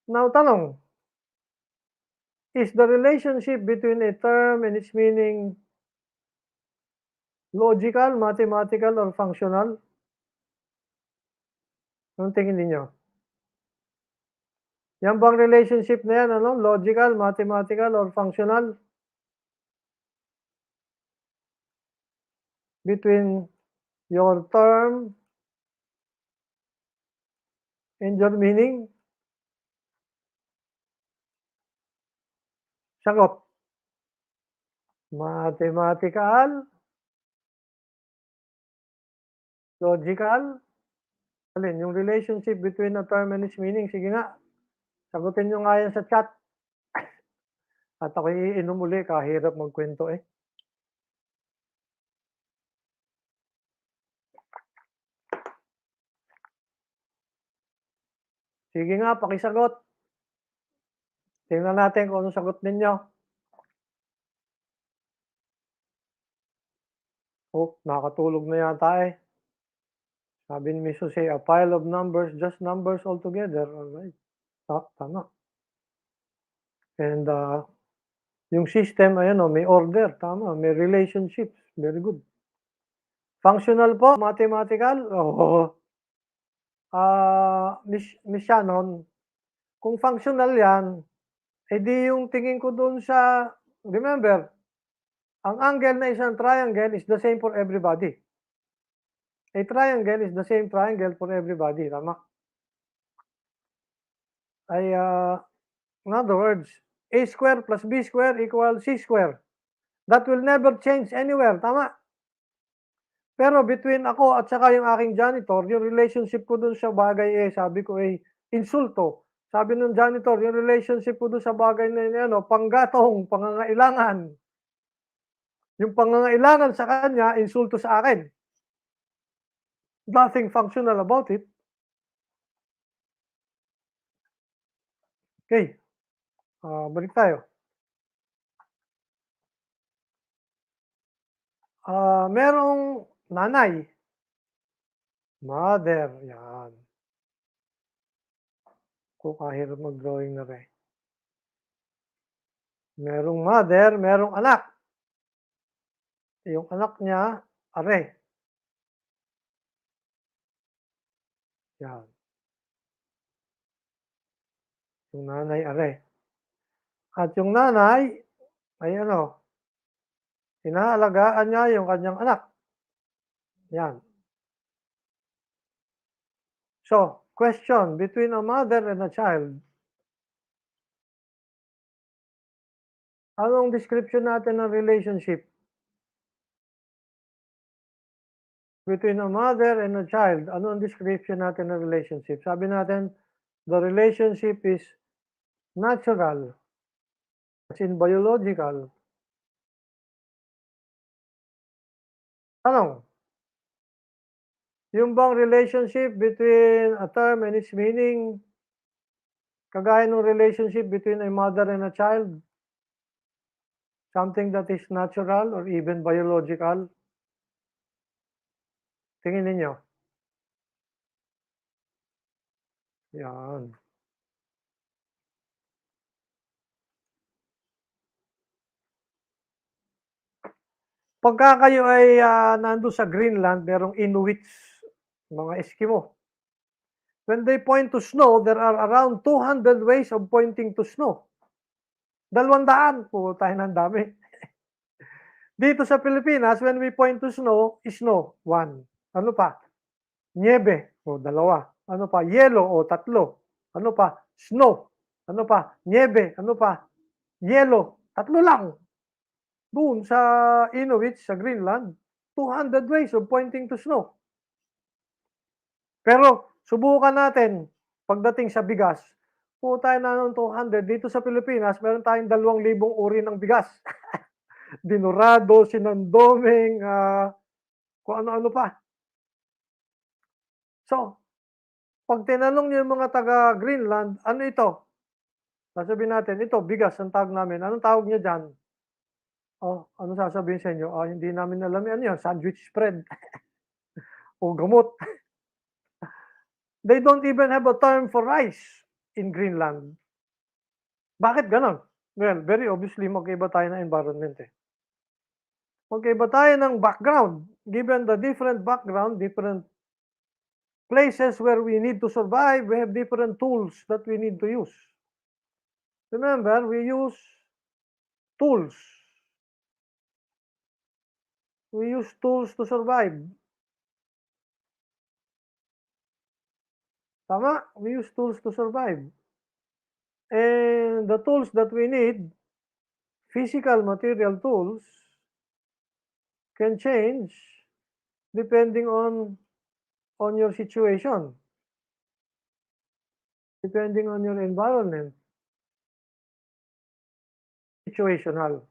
Now, tanong, is the relationship between a term and its meaning logical, mathematical, or functional? Anong tingin ninyo? Yan bang relationship na yan, ano? Logical, mathematical, or functional? Between your term and your meaning? Sagot. Mathematical, logical, alin, yung relationship between a term and its meaning. Sige nga, sagutin nyo nga yan sa chat. At ako'y iinom uli, kahirap magkwento eh. Sige nga, pakisagot. Tingnan natin kung anong sagot ninyo. Oh, nakatulog na yata eh. Sabi ni Miss Jose, a pile of numbers, just numbers altogether. Alright. Tama. And yung system, ayan o, may order. Tama, may relationships. Very good. Functional po, mathematical. Oh, Miss Shannon, kung functional yan, edi yung tingin ko doon sa, remember, ang angle na isang triangle is the same for everybody. A triangle is the same triangle for everybody. Tama? Ay, in other words, a square plus b square equals c square. That will never change anywhere. Tama? Pero between ako at saka yung aking janitor, yung relationship ko dun sa bagay sabi ko insulto. Sabi ng janitor, yung relationship ko dun sa bagay na ano, panggatong, pangangailangan. Yung pangangailangan sa kanya, insulto sa akin. Nothing functional about it. Okay. Balik tayo. Merong nanay. Mother. Yan. Kahirap mag-drawing na rin. Merong mother, merong anak. Yung anak niya, are. Yan. Yung nanay, are. At yung nanay, ay ano, inaalagaan niya yung kanyang anak. Yan. So, question, between a mother and a child, anong description natin ng relationship? Between a mother and a child, anong description natin ng relationship? Sabi natin, the relationship is natural, as in biological. Tanong, yung bang relationship between a term and its meaning, kagaya ng relationship between a mother and a child, something that is natural or even biological? Tingin ninyo. Yan. Pagka kayo ay nandun sa Greenland, merong Inuits, mga Eskimo. When they point to snow, there are around 200 ways of pointing to snow. 200. Tayo ng dami. Dito sa Pilipinas, when we point to snow, snow, 1. Ano pa? Niebe, 2. Ano pa? Yellow, 3. Ano pa? Snow. Ano pa? Niebe. Ano pa? Yellow. 3 lang. Doon sa Inuit, sa Greenland, 200 ways of pointing to snow. Pero subukan natin pagdating sa bigas. po tayo na ng 200 dito sa Pilipinas meron tayong 2,000 uri ng bigas. Dinurado, sinandoming, kung ano-ano pa. So, 'pag tinanong niyo yung mga taga Greenland, "Ano ito?" Sasabihin natin, "Ito bigas ang tawag namin." "Anong tawag niyo diyan?" "Oh, anong sasabihin sa inyo?" "Ah, hindi namin alam yan, ano yan, sandwich spread o gamot." They don't even have a term for rice in Greenland. Bakit gano'n? Well, very obviously magkaiba tayo ng environment, eh. Magkaiba tayo ng background. Given the different background, different places where we need to survive, we have different tools that we need to use. Remember, we use tools. We use tools to survive. Tama? We use tools to survive. And the tools that we need, physical material tools, can change depending on your situation, depending on your environment, situational.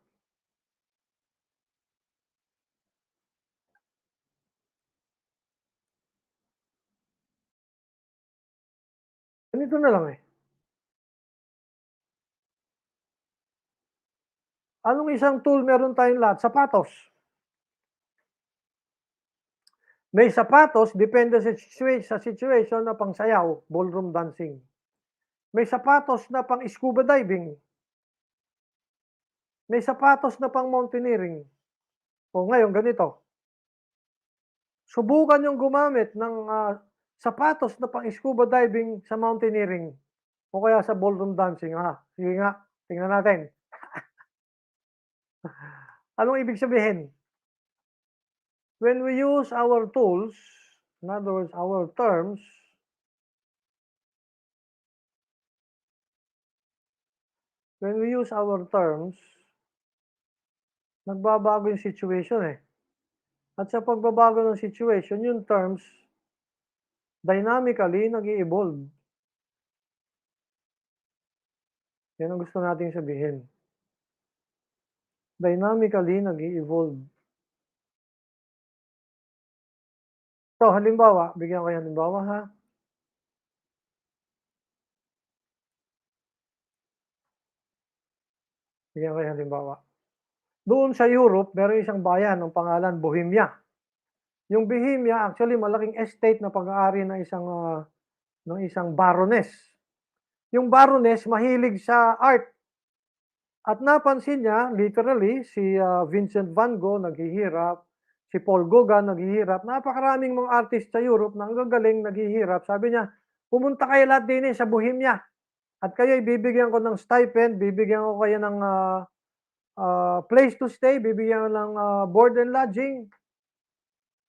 Ganito na lang eh. Anong isang tool meron tayong lahat? Sapatos. May sapatos, depende sa situation na pangsayaw, ballroom dancing. May sapatos na pang scuba diving. May sapatos na pang mountaineering. O ngayon, ganito. Subukan yung gumamit ng sapatos na pang scuba diving sa mountaineering o kaya sa ballroom dancing. Sige nga, tingnan natin. Anong ibig sabihin? When we use our tools, in other words, our terms, when we use our terms, nagbabago yung situation eh. At sa pagbabago ng situation, yung terms, dynamically, nag-i-evolve. Yan ang gusto nating sabihin. Dynamically, nag-i-evolve. So, halimbawa, bigyan ko kayo halimbawa ha. Bigyan ko kayo halimbawa. Doon sa Europe, meron isang bayan ng pangalan Bohemia. Yung Bohemia, actually, malaking estate na pag-aari ng isang baroness. Yung baroness, mahilig sa art. At napansin niya, literally, si Vincent van Gogh naghihirap, si Paul Gauguin naghihirap, napakaraming mga artist sa Europe na ang gagaling naghihirap. Sabi niya, pumunta kayo lahat din sa Bohemia. At kayo bibigyan ko ng stipend, bibigyan ko kayo ng place to stay, bibigyan ko ng board and lodging,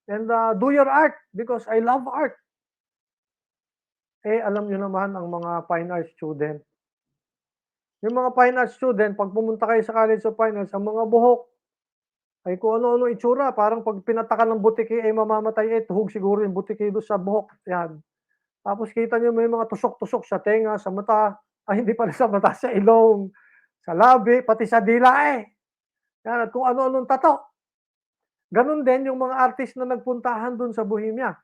and do your art because I love art. Eh, alam niyo naman ang mga fine art student. Yung mga fine art student, pag pumunta kayo sa College of Fine Arts, ang mga buhok, ay kung ano-ano itsura, parang pag pinatakan ng butiki ay mamamatay, tuhog siguro yung butiki doon sa buhok. Yan. Tapos kita niyo may mga tusok-tusok sa tenga, sa mata, ay hindi pala sa mata, sa ilong, sa labi, pati sa dila eh. Yan, at kung ano-anong tato. Ganon din yung mga artist na nagpuntahan doon sa Bohemia.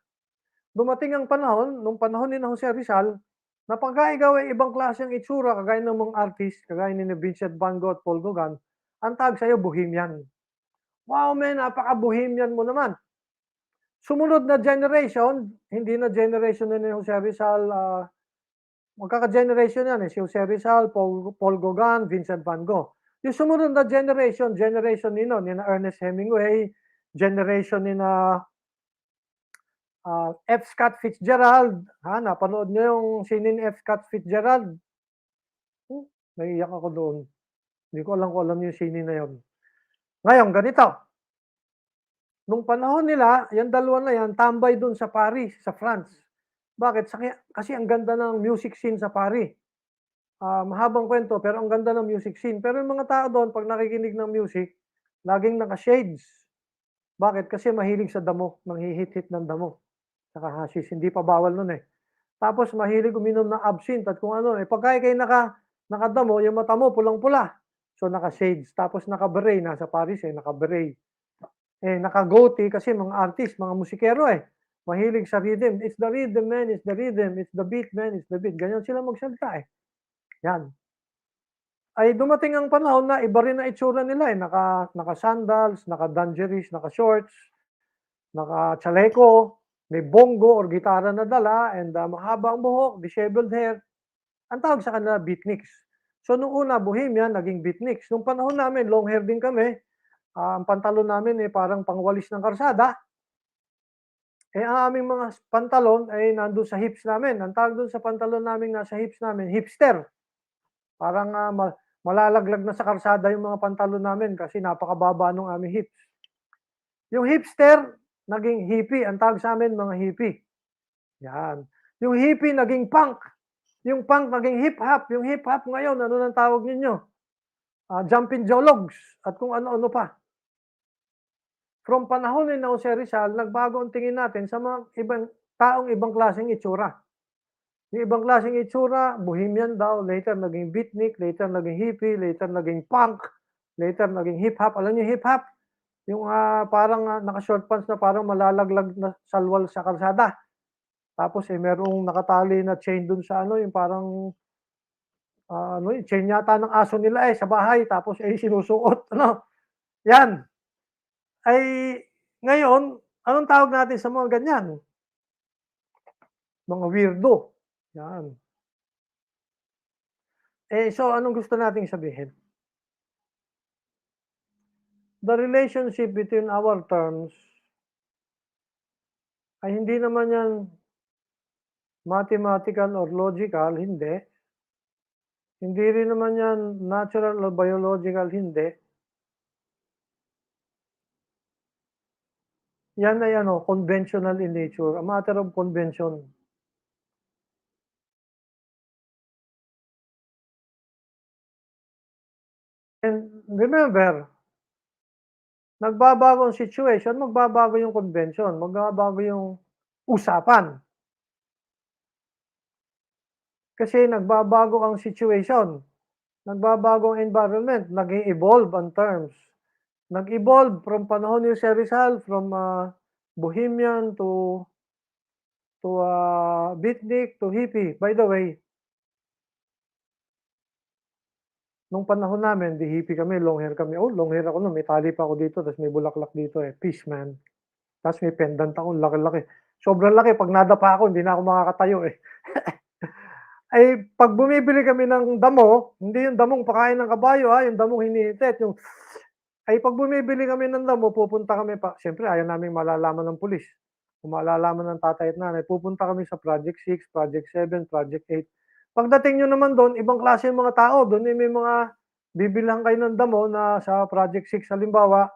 Dumating ang panahon, nung panahon ni Jose Rizal, na pagka ikaw ay ibang klase ang itsura, kagaya ng mga artist, kagaya ni Vincent van Gogh at Paul Gauguin, ang tawag sa'yo, Bohemian. Wow, man, napaka-Bohemian mo naman. Sumunod na generation, hindi na generation na ni Jose Rizal, magkaka-generation yan eh, si Jose Rizal, Paul Gauguin, Vincent van Gogh. Yung sumunod na generation ni na Ernest Hemingway, generation ni na F. Scott Fitzgerald. Napanood niyo yung sine ni F. Scott Fitzgerald? Naiiyak ako doon. Hindi ko alam kung alam niyo yung sine na yun. Ngayon, ganito. Nung panahon nila, yung dalawa na yan, tambay doon sa Paris, sa France. Bakit? Kasi ang ganda ng music scene sa Paris. Mahabang kwento, pero ang ganda ng music scene. Pero yung mga tao doon, pag nakikinig ng music, laging naka-shades. Bakit? Kasi mahilig sa damo, manghihit-hit ng damo. Saka hashish, hindi pa bawal nun eh. tapos mahilig uminom ng absinthe at kung ano, eh, pagka ika'y nakadamo, yung mata mo pulang-pula. So, naka-shades, tapos naka-beret, nasa Paris, eh, naka-beret. Eh, naka-goatee kasi mga artist, mga musikero, eh. Mahilig sa rhythm. It's the rhythm, man. It's the rhythm. It's the beat, man. It's the beat. Ganyan sila magsalita, eh. Yan. Ay dumating ang panahon na iba rin ang itsura nila, eh. Naka-sandals, naka-dungarees, naka-shorts, naka-chaleco, may bongo or gitara na dala, and mahaba ang buhok, disheveled hair. Ang tawag sa kanila beatniks. So nung una bohemian, naging beatniks. Nung panahon namin, long hair din kami. Ang pantalon namin, eh, parang pangwalis ng karsada. Eh, ang aming mga pantalon ay nandun sa hips namin. Ang tawag dun sa pantalon naming nasa hips namin, hipster. Parang malalaglag na sa karsada yung mga pantalon namin kasi napakababa nung aming hips. Yung hipster, naging hippie. Ang tawag sa amin, mga hippie. Yan. Yung hippie, naging punk. Yung punk, naging hip-hop. Yung hip-hop ngayon, ano nang tawag ninyo? Jumping jologs at kung ano-ano pa. From panahon ni Jose Rizal, nagbago ang tingin natin sa mga ibang taong ibang klaseng itsura. Yung ibang klaseng itsura, bohemian daw, later naging beatnik, later naging hippie, later naging punk, later naging hip-hop. Alam niyo hip-hop? Yung parang naka-short pants na parang malalaglag na salwal sa kalsada. Tapos eh merong nakatali na chain dun sa ano, yung parang ano, chain yata ng aso nila eh sa bahay tapos eh sinusuot, ano. Yan. Ay ngayon, anong tawag natin sa mga ganyan? Mga weirdo. Yan. Eh, so anong gusto nating sabihin? The relationship between our terms ay hindi naman yan mathematical or logical, hindi. Hindi rin naman yan natural or biological, hindi. Yan ay ano, conventional in nature, a matter of convention. And remember, nagbabago ang situation, magbabago yung convention, magbabago yung usapan. Kasi nagbabago ang situation, nagbabago ang environment, nag-e-evolve ang terms. Nag-evolve from panahon ni Sir Rizal, from bohemian to beatnik to hippie. By the way, nung panahon namin, di hippie kami, long hair kami. Oh, long hair ako nun, may tali pa ako dito, tapos may bulaklak dito eh. Peace, man. Tapos may pendant ako, laki-laki. Sobrang laki, pag nadapa ako, hindi na ako makakatayo eh. Ay, pag bumibili kami ng damo, hindi yung damong pakain ng kabayo yung damong hinihitit, yung ay pag bumibili kami ng damo, pupunta kami pa, siyempre ayaw naming malalaman ng pulis. Kung malalaman ng tatay at nanay, pupunta kami sa Project 6, Project 7, Project 8. Pagdating nyo naman doon, ibang klase yung mga tao. Doon may mga bibilhan kayo ng damo na sa Project 6 halimbawa,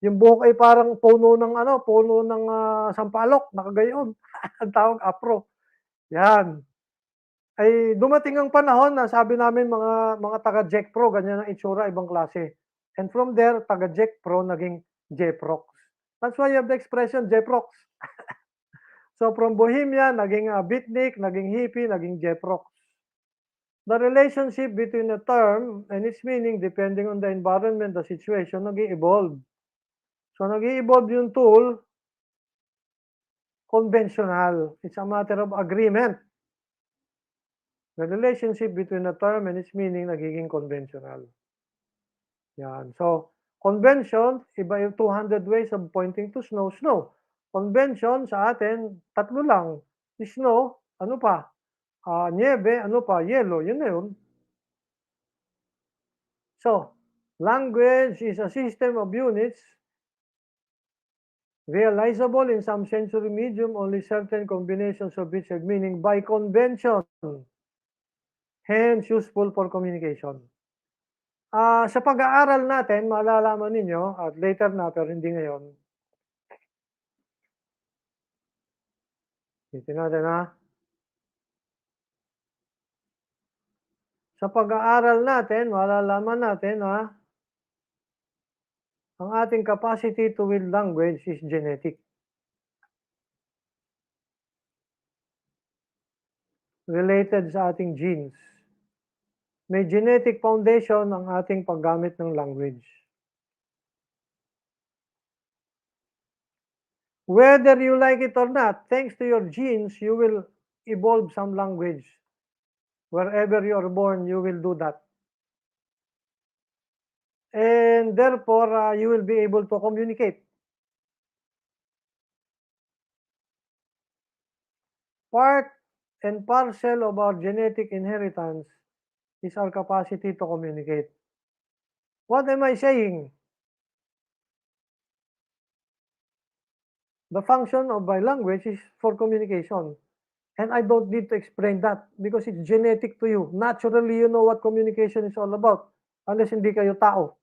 yung buhok ay parang puno ng ano, puno ng sampalok, nakagayon. Ang tawag afro. Yan. Ay dumating ang panahon na sabi namin mga taga Jack Pro, ganyan ang itsura, ibang klase. And from there, taga Jack Pro naging Jeprox. That's why you have the expression Jeprox. So from Bohemia, naging beatnik, naging hippie, naging Jeprox. The relationship between a term and its meaning, depending on the environment, the situation, nag-i-evolve. So nag-i-evolve yung tool, conventional. It's a matter of agreement. The relationship between a term and its meaning nagiging conventional. Yan. So, convention, iba yung 200 ways of pointing to snow, snow. Convention sa atin, tatlo lang. Snow, ano pa? Niebe, ano pa? Yellow, yun na yun. So, language is a system of units realizable in some sensory medium, only certain combinations of which have meaning by convention. Hence, useful for communication. Sa pag-aaral natin, malalaman ninyo, at later na, pero hindi ngayon. Titin natin Sa pag-aaral natin, malalaman natin ang ating capacity to wield language is genetic. related sa ating genes. May genetic foundation ang ating paggamit ng language. Whether you like it or not, thanks to your genes, you will evolve some language. Wherever you are born, you will do that. And therefore, you will be able to communicate. Part and parcel of our genetic inheritance is our capacity to communicate. What am I saying? The function of my language is for communication. And I don't need to explain that because it's genetic to you. Naturally, you know what communication is all about. Unless hindi kayo tao.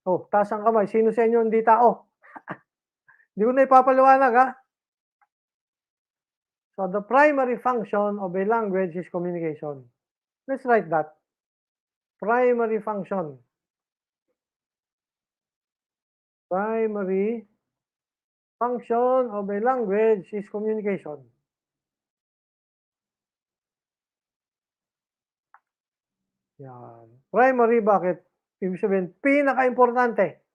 Oh, taas ang kamay. Sino sa inyo hindi tao? Hindi ko na ipapaliwanag, ha? So the primary function of a language is communication. Let's write that. Primary function. Primary function of a language is communication. Yan. Primary, bakit? Ibig sabihin, pinaka-importante.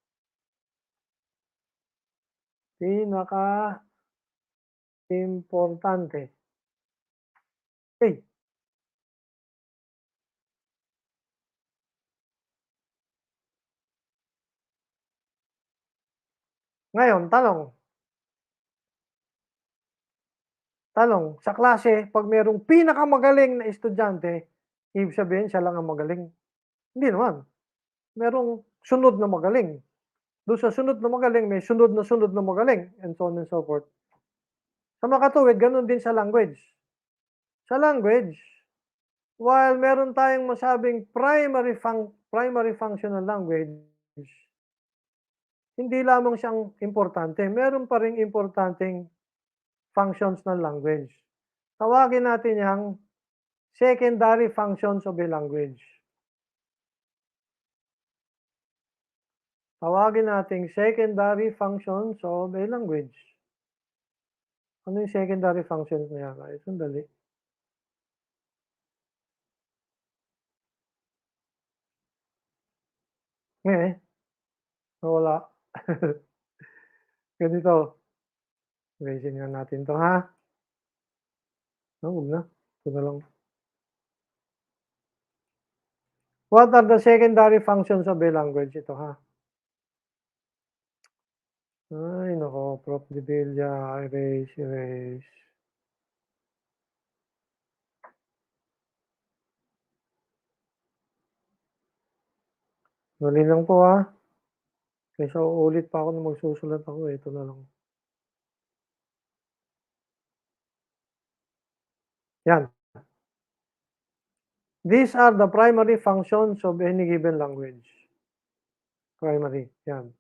Pinaka-importante. Okay. Ngayon, tanong, sa klase, pag merong pinakamagaling na estudyante, ibig sabihin siya lang ang magaling. Hindi naman. Merong sunod na magaling. Doon sa sunod na magaling, may sunod na magaling, and so on and so forth. Sa makatuwid, ganun din sa language. Sa language, while meron tayong masabing primary functional language, hindi lamang siyang importante. Meron pa ring importanteng functions ng language. Tawagin natin yang secondary functions of a language. Tawagin natin secondary functions of a language. Ano yung secondary functions na yan? Ay, sandali. Wala. Ganito. Erase nga natin to, ha? Huwag na. Ito na lang. What are the secondary functions of a language? Ito, ha? Ay, nako. Prof. Debilla. Erase. Dali lang po, ha? Kaysa uulit pa ako na magsusulat ako. Ito na lang. Yan. These are the primary functions of any given language. Primary. Yan.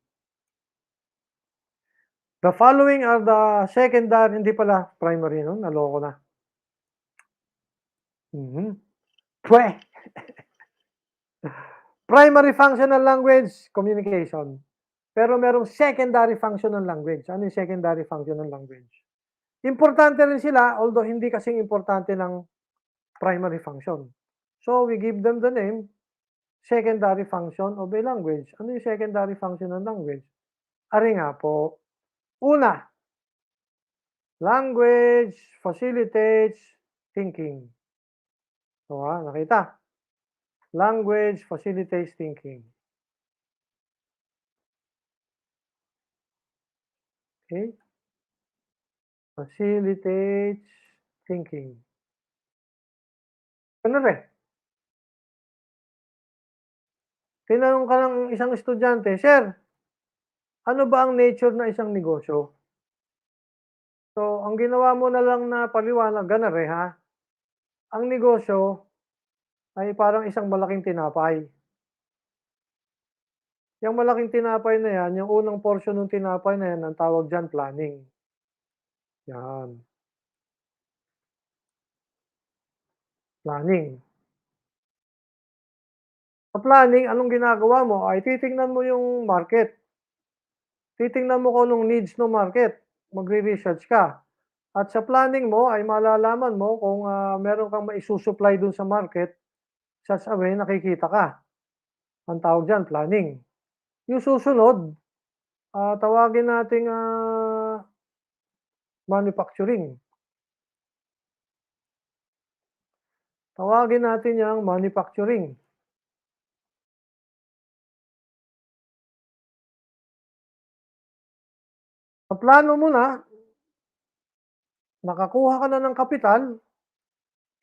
The following are the secondary, hindi pala primary, no? Naloko na. Pwe! Primary functional language, communication. Pero merong secondary functional language. Ano yung secondary functional language? Importante rin sila, although hindi kasing importante ng primary function. So, we give them the name, secondary function of a language. Ano yung secondary function ng language? Ari nga po. Una, language facilitates thinking. So, nakita? Language facilitates thinking. Okay? Facilitates thinking. Ano rin? Tinanong ka ng isang estudyante, Sir, ano ba ang nature ng isang negosyo? So, ang ginawa mo na lang na paliwanag, ganare ha? Ang negosyo ay parang isang malaking tinapay. Yung malaking tinapay na yan, yung unang portion ng tinapay na yan, ang tawag dyan, planning. Yan. Planning. Sa planning, anong ginagawa mo? Ay titingnan mo yung market. Titingnan mo kung anong needs ng market. Magre-research ka. At sa planning mo ay malalaman mo kung, meron kang maisusupply dun sa market sa way nakikita ka. Ang tawag diyan planning. Yung susunod, tawagin nating, manufacturing. Tawagin natin yang manufacturing. Sa plano mo na, nakakuha ka na ng kapital,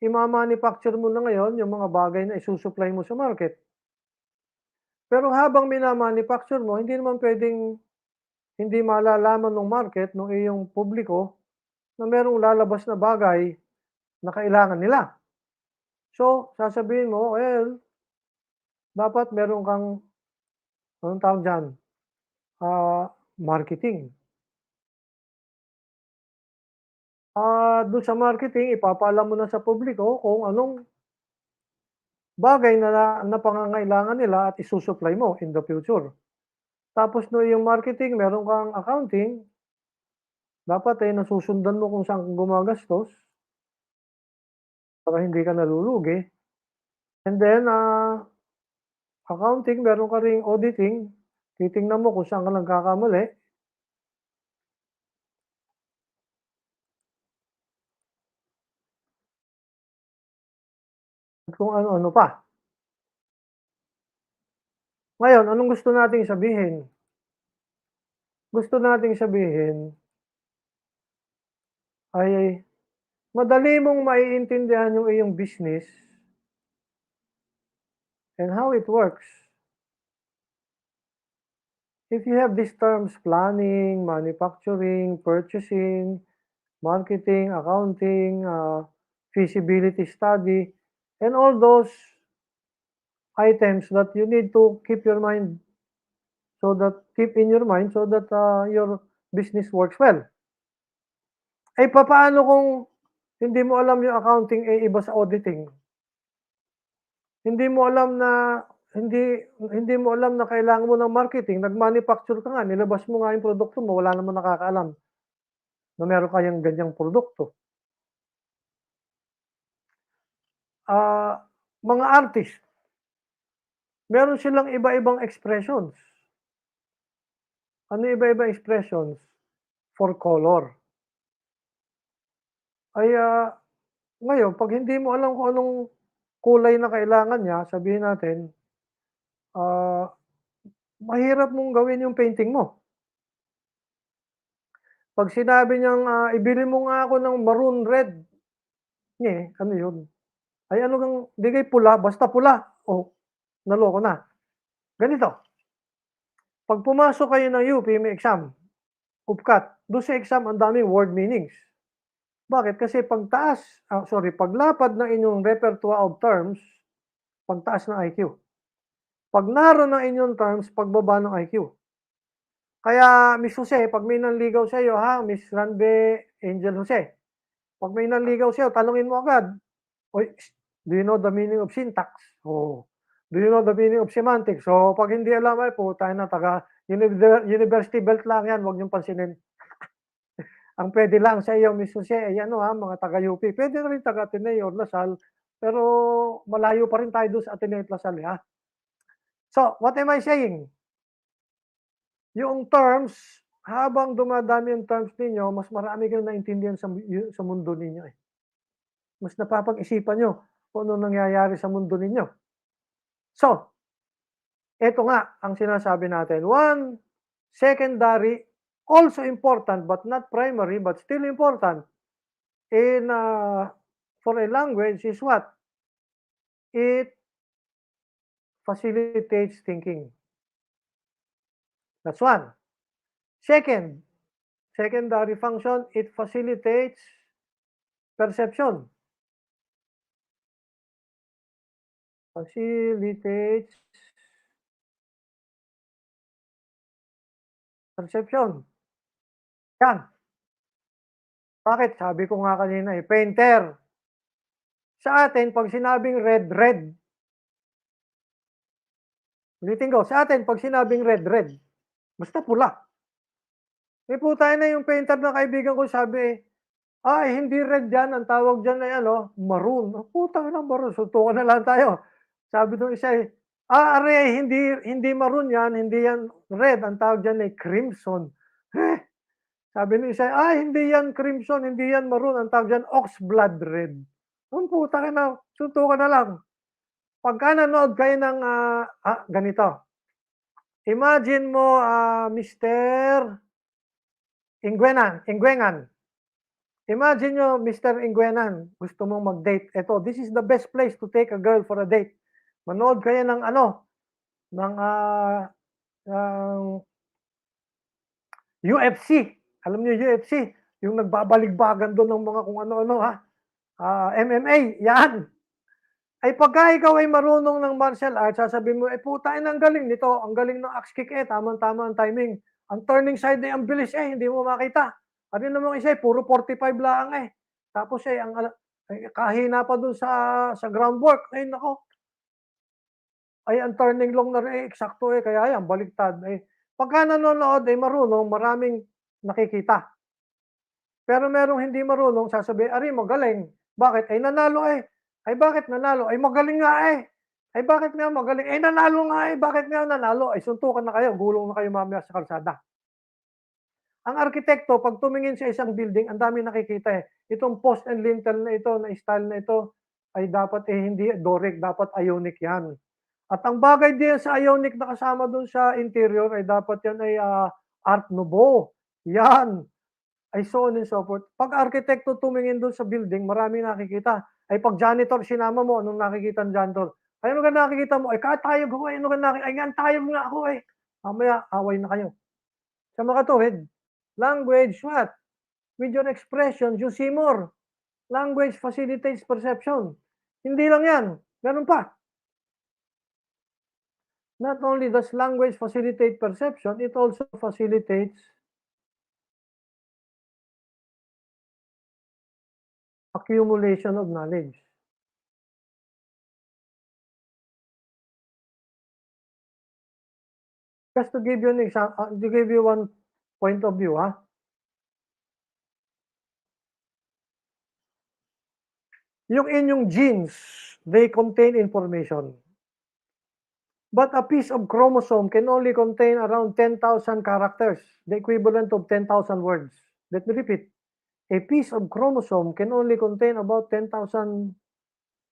ima-manufacture mo na ngayon yung mga bagay na isusupply mo sa market. Pero habang mina-manufacture mo, hindi naman puwedeng hindi malalaman ng market, ng iyong publiko, na merong lalabas na bagay na kailangan nila. So, sasabihin mo, well, dapat meron kang, anong tawag diyan, marketing. Dun sa marketing, ipapaalam mo na sa publiko kung anong bagay na pangangailangan nila at isusupply mo in the future. Tapos no yung marketing, meron kang accounting, dapat nasusundan mo kung saan ka gumagastos para hindi ka nalulugi. And then, accounting, meron ka ring auditing, titingnan mo kung saan ka nagkakamali. At kung ano-ano pa. Ngayon, anong gusto nating sabihin? Gusto nating sabihin ay madali mong maiintindihan yung iyong business and how it works if you have these terms: planning, manufacturing, purchasing, marketing, accounting, feasibility study, and all those items that you need to keep in your mind so that your business works well. Ay papaano kung hindi mo alam yung accounting, iba sa auditing? Hindi mo alam na hindi mo alam na kailangan mo ng marketing, nag-manufacture ka nga, nilabas mo nga yung produkto mo, wala namang nakakaalam na meron kayang ganyang produkto. Mga artist, meron silang iba-ibang expressions. Ano iba-ibang expressions? For color. Ay, ngayon 'pag hindi mo alam kung anong kulay na kailangan niya, sabihin natin, ah, mahirap mong gawin yung painting mo. 'Pag sinabi niyang, "Ibili mo nga ako ng maroon red." Ano yun? Ay ano kang bigay pula, basta pula. Oh, naloko na. Ganito, 'pag pumasok kayo ng UP may exam, UPCAT, dun sa exam ang daming word meanings. Bakit? Kasi paglapad ng inyong repertoire of terms, pagtaas ng IQ. Pag naroon ng inyong terms, pagbaba ng IQ. Kaya Miss Jose, 'pag may nanligaw sa iyo, Miss Ranbe Angel Jose, 'pag may nanligaw sa iyo, tanungin mo agad, "Uy, do you know the meaning of syntax?" Oh, "Do you know the meaning of semantics?" So, 'pag hindi alam, ay putang ina, taga University Belt lang 'yan, 'wag niyong pansinin. Ang puwede lang sa iyo, Miss Jose, ay ano, mga taga-UP. Puwede na rin taga Ateneo or Lasal, pero malayo pa rin tayo do'n sa Ateneo at Lasal, So, what am I saying? Yung terms, habang dumadami yung terms ninyo, mas marami kayong naintindihan sa mundo ninyo, Mas napapag-isipan niyo kung anong nangyayari sa mundo ninyo. So, eto nga ang sinasabi natin, one secondary, also important but not primary, but still important in, for a language is what? It facilitates thinking. That's one. Second, secondary function, it facilitates perception. Facilitates perception. Yan. Bakit? Sabi ko nga kanina, painter. Sa atin 'pag sinabing red, red. Ulitin ko, sa atin 'pag sinabing red, red. Basta pula. Putang ina yung painter na kaibigan ko sabi, Ay hindi red yan, ang tawag diyan ay ano, maroon. Oh, putang ina maroon, suntukan na lang tayo. Sabi nung isa, are hindi maroon yan, hindi yan red, ang tawag diyan ay crimson. Eh, sabi nung isa, hindi yan crimson, hindi yan maroon, ang tawag diyan ox blood red. Putang ina, suntukan na lang. Pagka nanood kayo ng, ganito, imagine mo, Mr. Ingwengan. Imagine nyo, Mr. Ingwenan, gusto mong mag-date. Ito, this is the best place to take a girl for a date. Manood kayo ng ano, ng UFC. Alam niyo UFC, yung nagbabaligbagan doon ng mga kung ano-ano MMA, yan. Ay pagka ikaw ay marunong ng martial arts, sasabihin mo, puta ang galing nito, ang galing ng axe kick tama-tama ang timing. Ang turning side ay ang bilis hindi mo makita. Ano namang isa puro 45 lang Tapos ang kahina pa dun sa groundwork. Ay nako. Ay ang turning long na rin, eksakto kaya yan, baliktad. Pagka nanonood ay marunong, maraming nakikita. Pero merong hindi marunong, sasabihin, ari magaling. Bakit? Ay nanalo Ay bakit nanalo? Ay magaling nga Ay bakit nga magaling? Ay nanalo nga Bakit nga nanalo? Ay suntukan na kayo, gulong na kayo mamaya sa kalsada. Ang arkitekto, pag tumingin sa isang building, ang dami nakikita Itong post and lintel na ito, na style na ito, ay dapat hindi Doric, dapat Ionic yan. At ang bagay din sa Ionic na kasama dun sa interior ay dapat yan ay Art Nouveau. Yan. Ay so on and so forth. Pag arkitekto tumingin dun sa building, marami nakikita. Ay pag janitor, sinama mo, anong nakikita ng janitor? Ay ano ka nakikita mo? Ay katayog ako ano ka nakikita? Ay tayog nga ako Mamaya, away na kayo. Sa mga tuhid, language, what? With your expression, you see more. Language facilitates perception. Hindi lang yan. Ganun pa. Not only does language facilitate perception, it also facilitates accumulation of knowledge. Just to give you an example, to give you one point of view, Yung inyong genes, they contain information. But a piece of chromosome can only contain around 10,000 characters, the equivalent of 10,000 words. Let me repeat. A piece of chromosome can only contain about 10,000,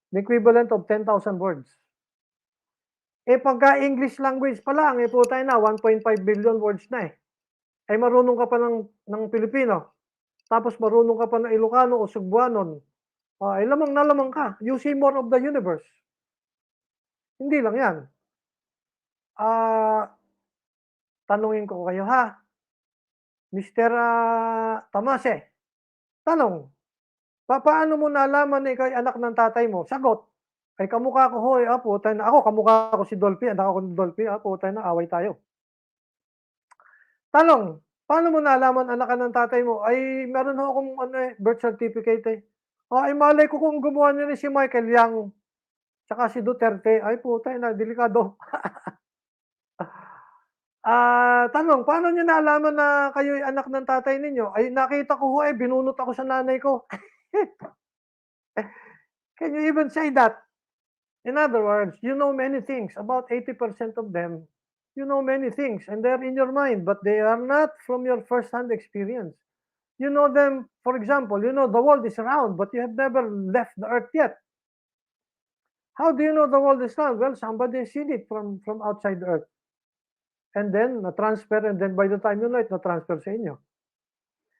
the equivalent of 10,000 words. Pagka English language pa lang, putay na, 1.5 billion words na Ay marunong ka pa ng Pilipino. Tapos marunong ka pa ng Ilocano o Cebuanon. Ay lamang na lamang ka. You see more of the universe. Hindi lang yan. Tanungin ko kayo Mr. Tamase, tanong, paano mo nalaman na ikaw ay anak ng tatay mo? Sagot, ay kamukha ko putay na ako, kamukha ko si Dolphy, anak ako ni Dolphy, putay na, away tayo. Tanong, paano mo nalaman anak ka ng tatay mo? Ay meron akong birth certificate ay malay ko kung gumawa niya ni si Michael Yang, tsaka si Duterte, ay putay na, delikado. Tanong, paano niyo nalaman na kayo ay anak ng tatay ninyo? Ay nakita ko binunot ako sa nanay ko. Can you even say that? In other words, you know many things. About 80% of them, you know many things and they're in your mind, but they are not from your first-hand experience. You know them, for example, you know the world is round, but you have never left the earth yet. How do you know the world is round? Well, somebody has seen it from outside the earth. And then, na-transfer, and then by the time you know it, na-transfer sa inyo.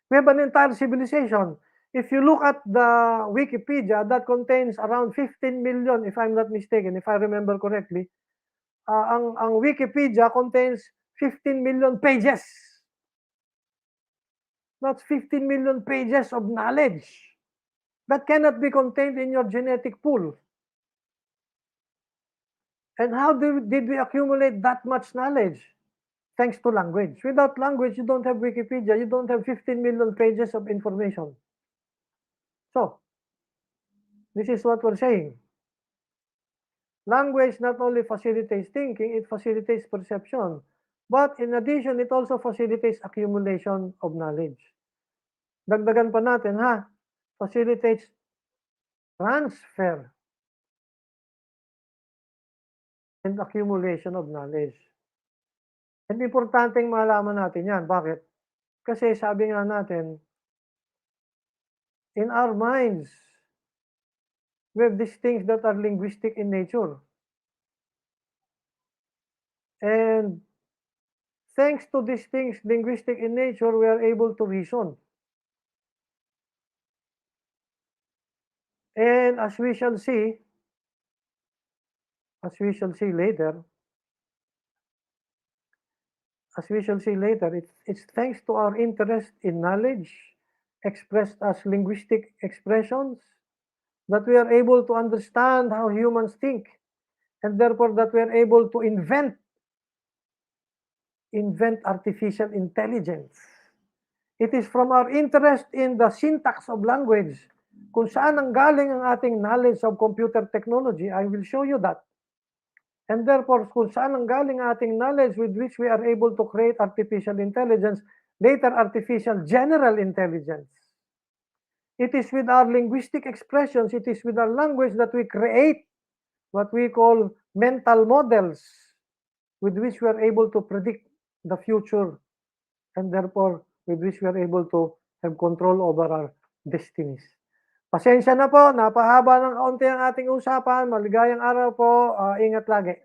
We have an entire civilization. If you look at the Wikipedia, that contains around 15 million, if I'm not mistaken, if I remember correctly, ang Wikipedia contains 15 million pages. That's 15 million pages of knowledge that cannot be contained in your genetic pool. And how did we accumulate that much knowledge? Thanks to language. Without language, you don't have Wikipedia. You don't have 15 million pages of information. So, this is what we're saying. Language not only facilitates thinking, it facilitates perception. But in addition, it also facilitates accumulation of knowledge. Dagdagan pa natin facilitates transfer and accumulation of knowledge. And importanteng malaman natin yan. Bakit? Kasi sabi nga natin, in our minds, we have these things that are linguistic in nature. And thanks to these things, linguistic in nature, we are able to reason. And as we shall see later, it's thanks to our interest in knowledge expressed as linguistic expressions that we are able to understand how humans think, and therefore that we are able to invent artificial intelligence. It is from our interest in the syntax of language, kung saan ang galing ang ating knowledge of computer technology. I will show you that. And therefore, kung saan ang galing ang ating knowledge with which we are able to create artificial intelligence, later artificial general intelligence. It is with our linguistic expressions, it is with our language that we create what we call mental models with which we are able to predict the future, and therefore with which we are able to have control over our destinies. Pasensya na po, napahaba ng kaunti ang ating usapan. Maligayang araw po, ingat lagi.